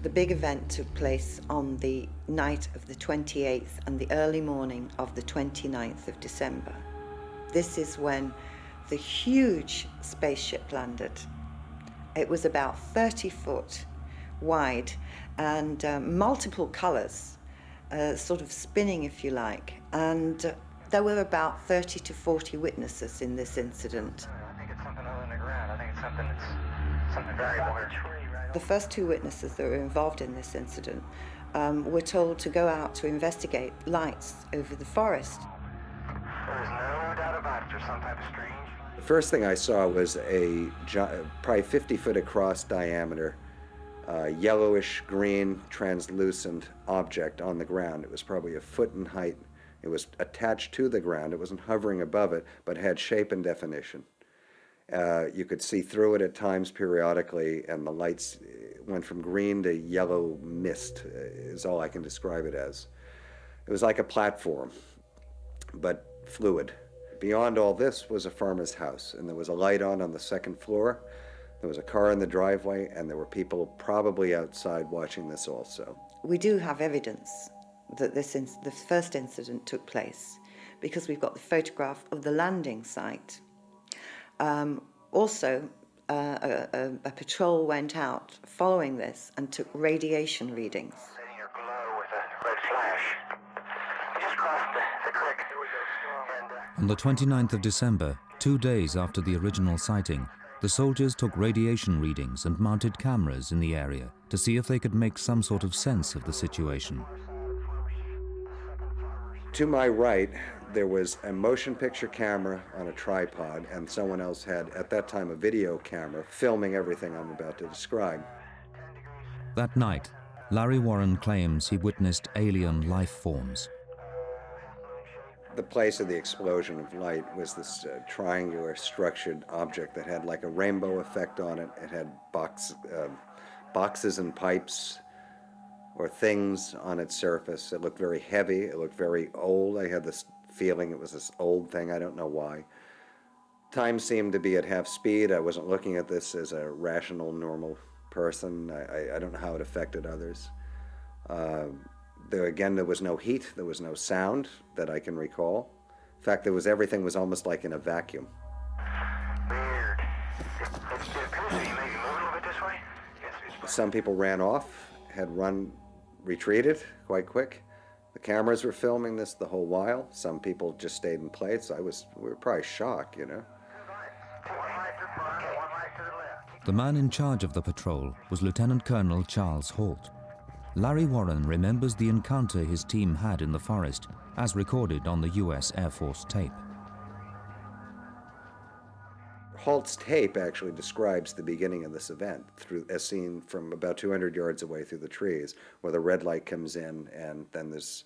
[SPEAKER 13] The big event took place on the night of the 28th and the early morning of the 29th of December. This is when the huge spaceship landed. It was about 30 foot wide and multiple colors, sort of spinning, if you like. And there were about 30 to 40 witnesses in this incident.
[SPEAKER 15] I think it's something other than the ground. I think it's something very more.
[SPEAKER 13] The first 2 witnesses that were involved in this incident were told to go out to investigate lights over the forest.
[SPEAKER 15] There's no doubt about it. There's some type of strange.
[SPEAKER 14] The first thing I saw was a probably 50 foot across diameter, yellowish green translucent object on the ground. It was probably a foot in height. It was attached to the ground. It wasn't hovering above it, but had shape and definition. You could see through it at times periodically, and the lights went from green to yellow mist, is all I can describe it as. It was like a platform, but fluid. Beyond all this was a farmer's house, and there was a light on the 2nd floor. There was a car in the driveway, and there were people probably outside watching this also.
[SPEAKER 13] We do have evidence that the first incident took place because we've got the photograph of the landing site. Also, a patrol went out following this and took radiation readings.
[SPEAKER 15] Setting her glow with a red flash. We just crossed the creek.
[SPEAKER 3] On the 29th of December, 2 days after the original sighting, the soldiers took radiation readings and mounted cameras in the area to see if they could make some sort of sense of the situation.
[SPEAKER 14] To my right, there was a motion picture camera on a tripod, and someone else had, at that time, a video camera filming everything I'm about to describe.
[SPEAKER 3] That night, Larry Warren claims he witnessed alien life forms.
[SPEAKER 14] The place of the explosion of light was this triangular structured object that had like a rainbow effect on it. It had boxes and pipes or things on its surface. It looked very heavy. It looked very old. I had this feeling it was this old thing. I don't know why. Time seemed to be at half speed. I wasn't looking at this as a rational, normal person. I don't know how it affected others. There was no heat. There was no sound that I can recall. In fact, everything was almost like in a vacuum.
[SPEAKER 15] Weird. It appears to be maybe moving a little bit this way.
[SPEAKER 14] Some people ran off, retreated quite quick. The cameras were filming this the whole while. Some people just stayed in place. We were probably shocked, you know.
[SPEAKER 3] The man in charge of the patrol was Lieutenant Colonel Charles Holt. Larry Warren remembers the encounter his team had in the forest, as recorded on the U.S. Air Force tape.
[SPEAKER 14] Holt's tape actually describes the beginning of this event, as seen from about 200 yards away through the trees, where the red light comes in and then there's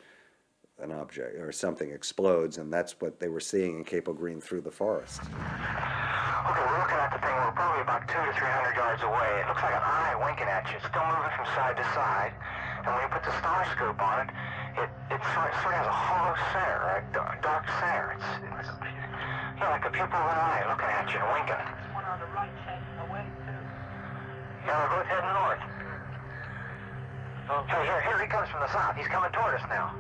[SPEAKER 14] an object or something explodes, and that's what they were seeing in Capel Green through the forest.
[SPEAKER 15] Okay, we're looking at the thing. We're probably about 200 to 300 yards away. It looks like an eye winking at you. It's still moving from side to side. And when you put the star scope on it, it sort of has a hollow center, a dark center. It's like a pupil of an eye looking at you and winking. One on the right heading away too. Yeah, we're both heading north. Hey, here he comes from the south. He's coming toward us now.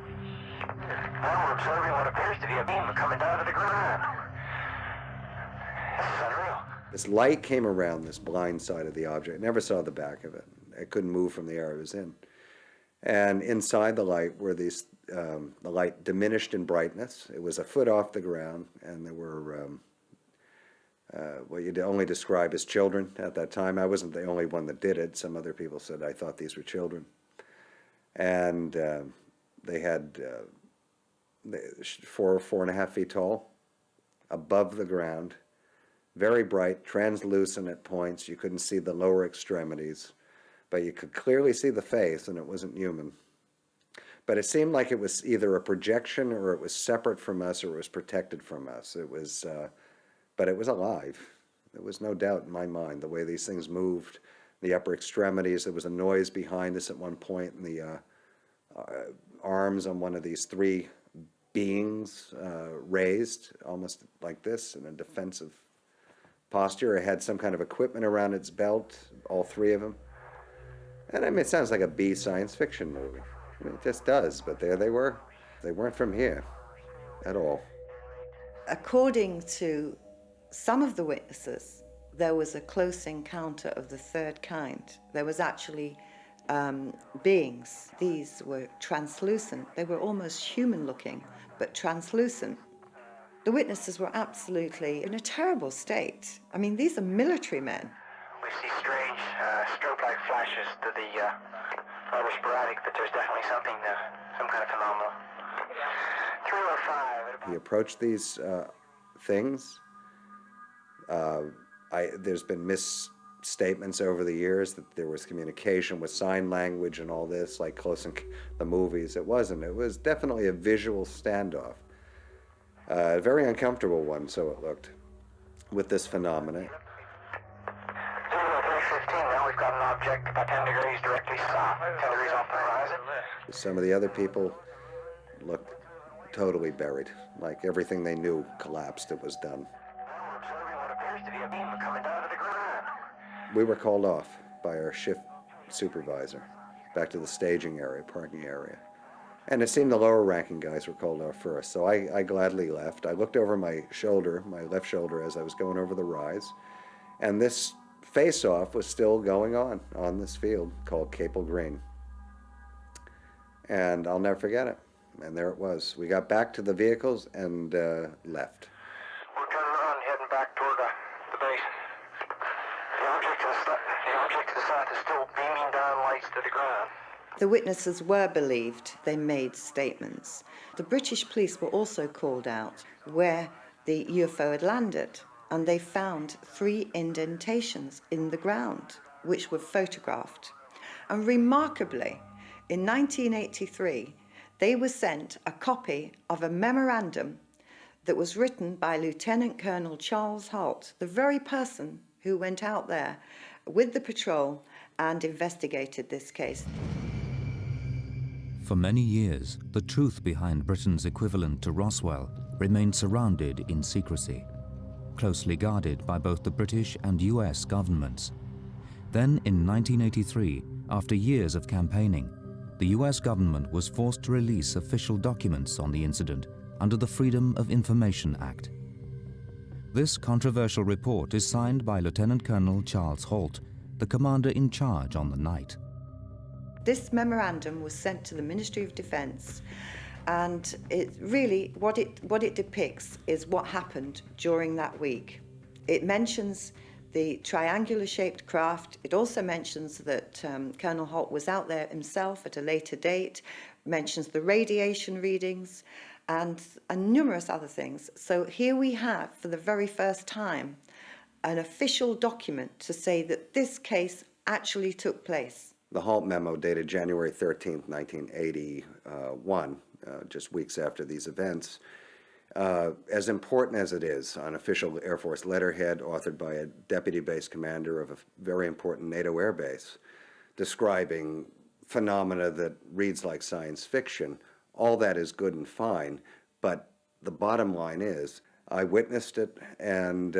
[SPEAKER 15] Now we're observing what appears to be a beam coming down to the ground. This is unreal.
[SPEAKER 14] This light came around this blind side of the object. I never saw the back of it. It couldn't move from the area it was in. And inside the light were these, the light diminished in brightness. It was a foot off the ground, and there were what you'd only describe as children at that time. I wasn't the only one that did it. Some other people said I thought these were children. And they had 4.5 feet tall, above the ground, very bright, translucent at points. You couldn't see the lower extremities, but you could clearly see the face, and it wasn't human. But it seemed like it was either a projection, or it was separate from us, or it was protected from us. It was, but it was alive. There was no doubt in my mind the way these things moved. The upper extremities, there was a noise behind us at one point, and the arms on one of these three beings raised, almost like this, in a defensive posture. It had some kind of equipment around its belt, all three of them. And I mean, it sounds like a B science fiction movie. I mean, it just does, but there they were. They weren't from here at all.
[SPEAKER 13] According to some of the witnesses, there was a close encounter of the third kind. There was actually beings. These were translucent. They were almost human-looking, but translucent. The witnesses were absolutely in a terrible state. I mean, these are military men.
[SPEAKER 15] We see strange strobe-like flashes to the rather sporadic, but there's definitely something, some kind of phenomenon. 305.
[SPEAKER 14] He approached these things. There's been misstatements over the years that there was communication with sign language and all this, like close in the movies. It wasn't. It was definitely a visual standoff. A very uncomfortable one, so it looked, with this phenomenon.
[SPEAKER 15] 315, now we've got an object about 10 degrees directly south, 10 degrees off the horizon.
[SPEAKER 14] Some of the other people looked totally buried, like everything they knew collapsed. It was done.
[SPEAKER 15] We're observing what appears to be a beam coming down to the ground.
[SPEAKER 14] We were called off by our shift supervisor back to the staging area, parking area. And it seemed the lower ranking guys were called off first, so I gladly left. I looked over my shoulder, my left shoulder, as I was going over the rise, and this face-off was still going on this field called Capel Green. And I'll never forget it. And there it was. We got back to the vehicles and left.
[SPEAKER 15] We're turning around, heading back toward the base. The object to the south is still beaming down lights to the ground.
[SPEAKER 13] The witnesses were believed. They made statements. The British police were also called out where the UFO had landed, and they found 3 indentations in the ground, which were photographed. And remarkably, in 1983, they were sent a copy of a memorandum that was written by Lieutenant Colonel Charles Holt, the very person who went out there with the patrol and investigated this case.
[SPEAKER 3] For many years, the truth behind Britain's equivalent to Roswell remained surrounded in secrecy, closely guarded by both the British and US governments. Then, in 1983, after years of campaigning, the US government was forced to release official documents on the incident under the Freedom of Information Act. This controversial report is signed by Lieutenant Colonel Charles Holt, the commander in charge on the night.
[SPEAKER 13] This memorandum was sent to the Ministry of Defence, and it really, what it depicts is what happened during that week. It mentions the triangular-shaped craft. It also mentions that Colonel Holt was out there himself at a later date, mentions the radiation readings, and numerous other things. So here we have, for the very first time, an official document to say that this case actually took place.
[SPEAKER 14] The Holt memo, dated January 13th, 1981, just weeks after these events, as important as it is, on official Air Force letterhead authored by a deputy base commander of a very important NATO air base, describing phenomena that reads like science fiction, all that is good and fine, but the bottom line is, I witnessed it, and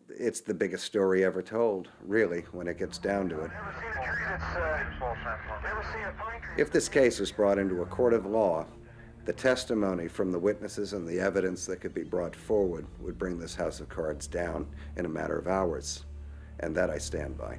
[SPEAKER 14] it's the biggest story ever told, really, when it gets down to it. If this case was brought into a court of law, the testimony from the witnesses and the evidence that could be brought forward would bring this house of cards down in a matter of hours, and that I stand by.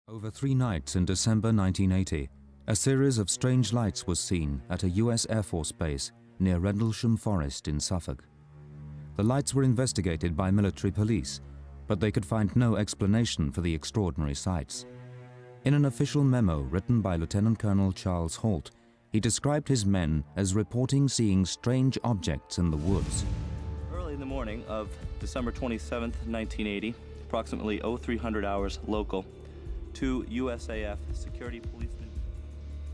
[SPEAKER 3] Over 3 nights in December 1980, a series of strange lights was seen at a US Air Force base near Rendlesham Forest in Suffolk. The lights were investigated by military police, but they could find no explanation for the extraordinary sights. In an official memo written by Lieutenant Colonel Charles Holt, he described his men as reporting seeing strange objects in the woods.
[SPEAKER 16] Early in the morning of December 27th, 1980, approximately 0300 hours local, 2 USAF security policemen,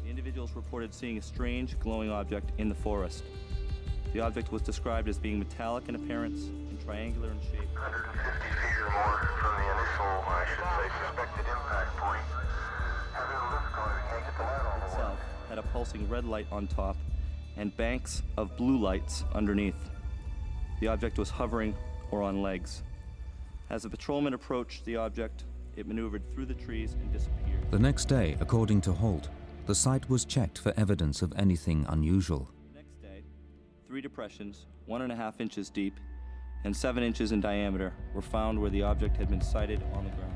[SPEAKER 16] the individuals reported seeing a strange glowing object in the forest. The object was described as being metallic in appearance and triangular in shape.
[SPEAKER 15] 150 feet or more from the initial, I should say, suspected impact point. Having a lift car, we can't get the light on the
[SPEAKER 16] Itself had a pulsing red light on top and banks of blue lights underneath. The object was hovering or on legs. As the patrolman approached the object, it maneuvered through the trees and disappeared.
[SPEAKER 3] The next day, according to Holt, the site was checked for evidence of anything unusual.
[SPEAKER 16] The next day, 3 depressions, 1.5 inches deep and 7 inches in diameter, were found where the object had been sighted on the ground.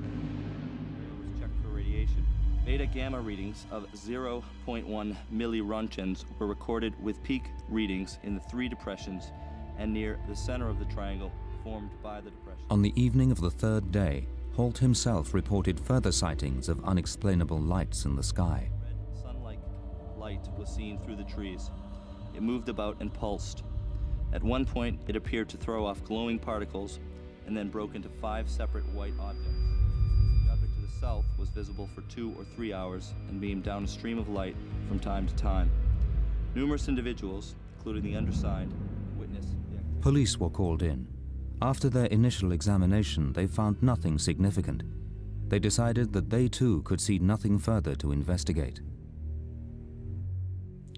[SPEAKER 16] The area was checked for radiation. Beta-gamma readings of 0.1 milliroentgens were recorded with peak readings in the 3 depressions and near the center of the triangle formed by the depression.
[SPEAKER 3] On the evening of the 3rd day, Holt himself reported further sightings of unexplainable lights in the sky.
[SPEAKER 16] Red sun-like light was seen through the trees. It moved about and pulsed. At one point, it appeared to throw off glowing particles and then broke into 5 separate white objects. The object to the south was visible for 2 or 3 hours and beamed down a stream of light from time to time. Numerous individuals, including the undersigned, witnessed the activity.
[SPEAKER 3] Police were called in. After their initial examination, they found nothing significant. They decided that they too could see nothing further to investigate.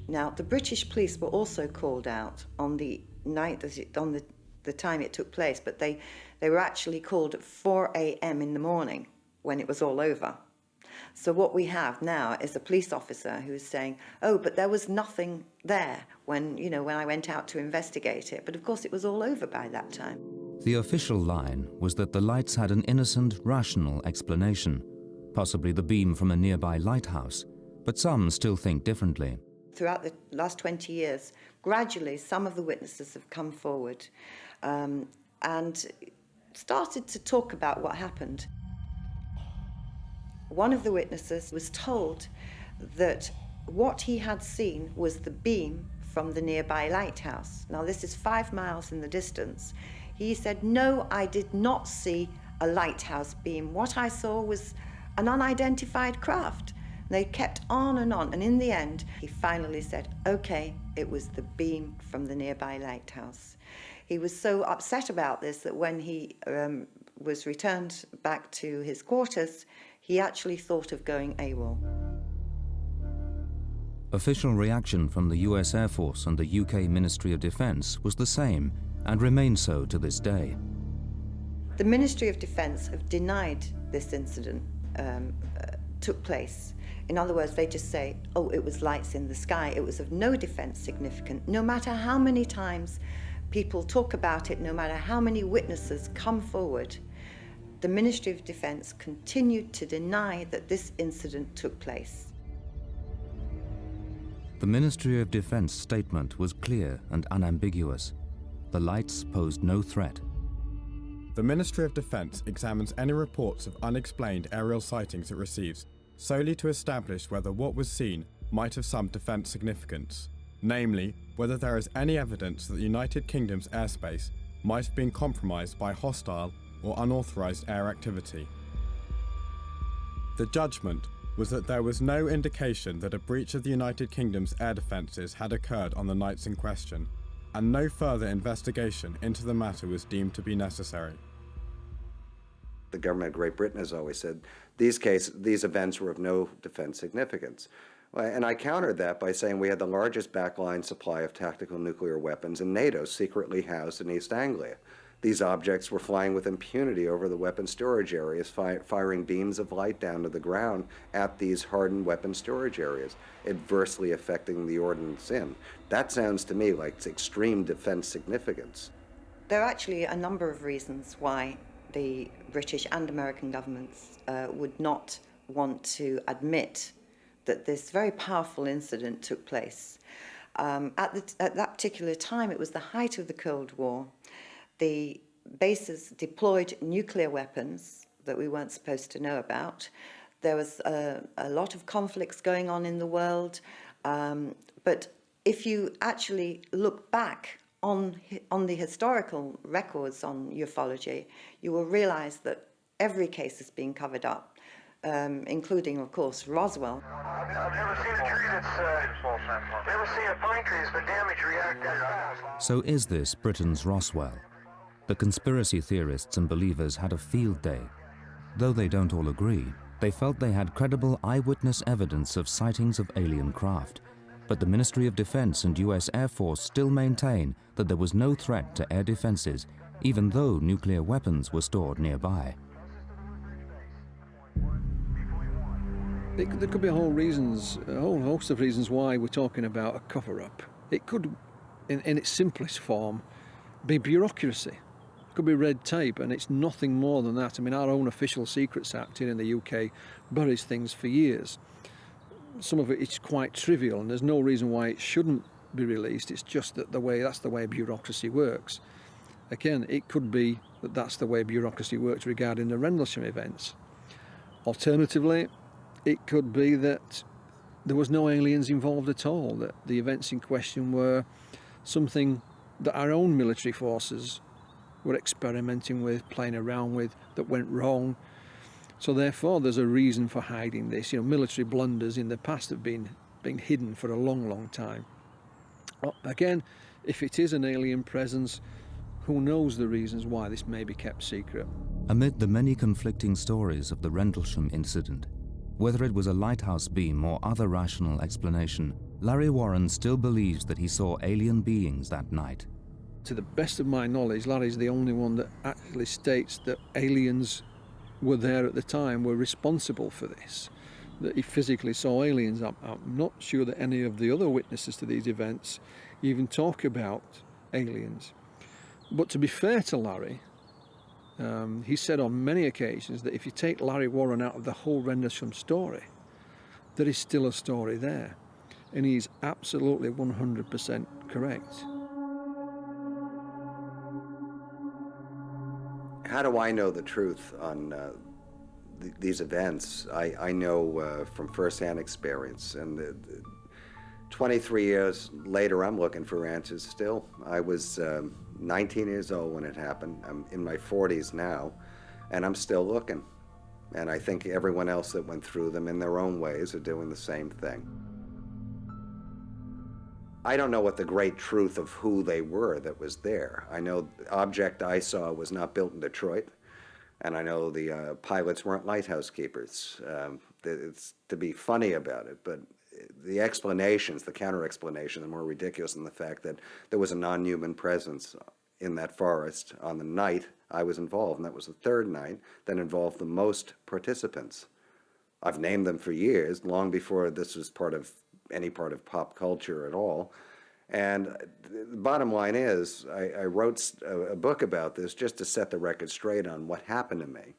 [SPEAKER 13] Now, the British police were also called out on the night, on the time it took place, but they were actually called at 4 a.m. in the morning when it was all over. So what we have now is a police officer who is saying, oh, but there was nothing there when I went out to investigate it. But of course it was all over by that time.
[SPEAKER 3] The official line was that the lights had an innocent, rational explanation, possibly the beam from a nearby lighthouse, but some still think differently.
[SPEAKER 13] Throughout the last 20 years, gradually some of the witnesses have come forward and started to talk about what happened. One of the witnesses was told that what he had seen was the beam from the nearby lighthouse. Now, this is 5 miles in the distance. He said, no, I did not see a lighthouse beam. What I saw was an unidentified craft. They kept on, and in the end, he finally said, okay, it was the beam from the nearby lighthouse. He was so upset about this that when he was returned back to his quarters, he actually thought of going AWOL.
[SPEAKER 3] Official reaction from the US Air Force and the UK Ministry of Defence was the same and remains so to this day.
[SPEAKER 13] The Ministry of Defence have denied this incident took place. In other words, they just say, oh, it was lights in the sky. It was of no defence significance. No matter how many times people talk about it, no matter how many witnesses come forward, the Ministry of Defence continued to deny that this incident took place.
[SPEAKER 3] The Ministry of Defence statement was clear and unambiguous. The lights posed no threat.
[SPEAKER 17] The Ministry of Defence examines any reports of unexplained aerial sightings it receives solely to establish whether what was seen might have some defence significance, namely, whether there is any evidence that the United Kingdom's airspace might have been compromised by hostile or unauthorised air activity. The judgment was that there was no indication that a breach of the United Kingdom's air defences had occurred on the nights in question, and no further investigation into the matter was deemed to be necessary.
[SPEAKER 14] The government of Great Britain has always said these events were of no defense significance. And I countered that by saying we had the largest backline supply of tactical nuclear weapons in NATO secretly housed in East Anglia. These objects were flying with impunity over the weapon storage areas, firing beams of light down to the ground at these hardened weapon storage areas, adversely affecting the ordnance in. That sounds to me like it's extreme defense significance.
[SPEAKER 13] There are actually a number of reasons why the British and American governments would not want to admit that this very powerful incident took place. At that particular time, it was the height of the Cold War. The bases deployed nuclear weapons that we weren't supposed to know about. There was a lot of conflicts going on in the world. But if you actually look back on the historical records on ufology, you will realize that every case has been covered up, including, of course, Roswell.
[SPEAKER 15] I've never seen a tree that's, never seen a pine tree that's been damaged react that fast.
[SPEAKER 3] So is this Britain's Roswell? The conspiracy theorists and believers had a field day. Though they don't all agree, they felt they had credible eyewitness evidence of sightings of alien craft. But the Ministry of Defence and US Air Force still maintain that there was no threat to air defences, even though nuclear weapons were stored nearby.
[SPEAKER 7] There could be a whole host of reasons why we're talking about a cover-up. It could, in its simplest form, be bureaucracy. It could be red tape, and it's nothing more than that. I mean, our own Official Secrets Act here in the UK buries things for years. Some of it is quite trivial, and there's no reason why it shouldn't be released. It's just that that's the way bureaucracy works. Again, it could be that that's the way bureaucracy works regarding the Rendlesham events. Alternatively, it could be that there was no aliens involved at all, that the events in question were something that our own military forces were experimenting with, playing around with, that went wrong. So therefore there's a reason for hiding this. Military blunders in the past have been hidden for a long, long time. Again, if it is an alien presence, who knows the reasons why this may be kept secret.
[SPEAKER 3] Amid the many conflicting stories of the Rendlesham incident, whether it was a lighthouse beam or other rational explanation, Larry Warren still believes that he saw alien beings that night.
[SPEAKER 7] To the best of my knowledge, Larry's the only one that actually states that aliens were there at the time, were responsible for this. that he physically saw aliens. I'm not sure that any of the other witnesses to these events even talk about aliens. But to be fair to Larry, he said on many occasions that if you take Larry Warren out of the whole Rendlesham story, there is still a story there. And he's absolutely 100% correct.
[SPEAKER 14] How do I know the truth on these events? I know from firsthand experience, and 23 years later I'm looking for answers still. I was 19 years old when it happened. I'm in my 40s now, and I'm still looking. And I think everyone else that went through them in their own ways are doing the same thing. I don't know what the great truth of who they were that was there. I know the object I saw was not built in Detroit, and I know the pilots weren't lighthouse keepers. It's to be funny about it, but the explanations, the counter-explanation, are more ridiculous than the fact that there was a non-human presence in that forest on the night I was involved, and that was the third night that involved the most participants. I've named them for years, long before this was any part of pop culture at all. And the bottom line is, I wrote a book about this just to set the record straight on what happened to me.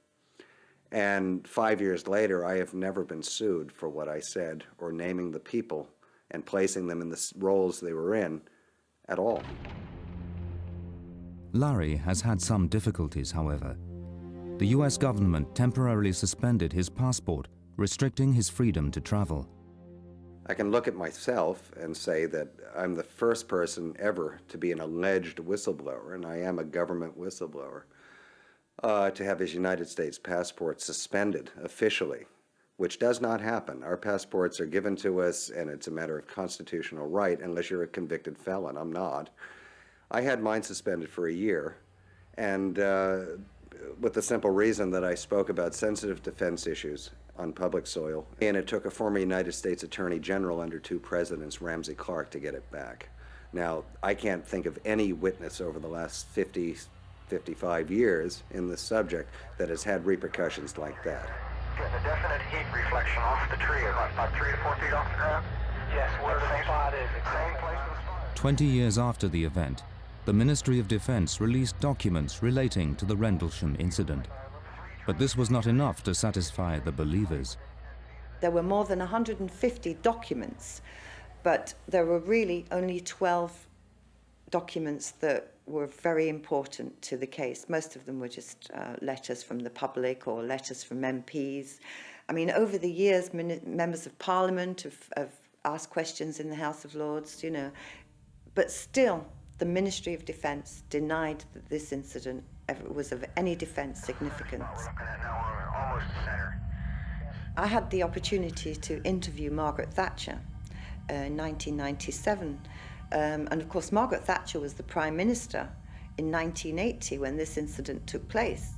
[SPEAKER 14] And 5 years later, I have never been sued for what I said or naming the people and placing them in the roles they were in at all.
[SPEAKER 3] Larry has had some difficulties, however. The US government temporarily suspended his passport, restricting his freedom to travel.
[SPEAKER 14] I can look at myself and say that I'm the first person ever to be an alleged whistleblower, and I am a government whistleblower, to have his United States passport suspended officially, which does not happen. Our passports are given to us, and it's a matter of constitutional right, unless you're a convicted felon. I'm not. I had mine suspended for a year, and with the simple reason that I spoke about sensitive defense issues on public soil, and it took a former United States Attorney General under two presidents, Ramsey Clark, to get it back. Now, I can't think of any witness over the last 55 years in this subject that has had repercussions like that.
[SPEAKER 15] Getting a definite heat reflection off the tree, about 3 to 4 feet off the ground. Yes, where the spot is, same place in the spot.
[SPEAKER 3] 20 years after the event, the Ministry of Defense released documents relating to the Rendlesham incident. But this was not enough to satisfy the believers.
[SPEAKER 13] There were more than 150 documents, but there were really only 12 documents that were very important to the case. Most of them were just letters from the public or letters from MPs. I mean, over the years, members of Parliament have asked questions in the House of Lords, you know, but still, the Ministry of Defence denied that this incident was of any defence significance. I had the opportunity to interview Margaret Thatcher in 1997. And of course, Margaret Thatcher was the Prime Minister in 1980 when this incident took place.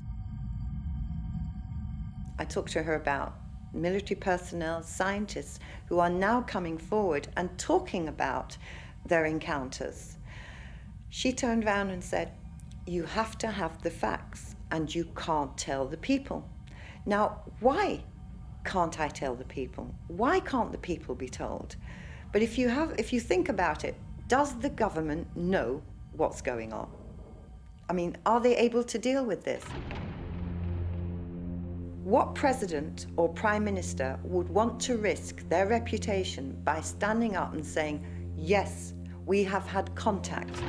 [SPEAKER 13] I talked to her about military personnel, scientists who are now coming forward and talking about their encounters. She turned around and said, "You have to have the facts and you can't tell the people." Now, why can't I tell the people? Why can't the people be told? But if you think about it, does the government know what's going on? I mean, are they able to deal with this? What president or prime minister would want to risk their reputation by standing up and saying, "Yes, we have had contact"?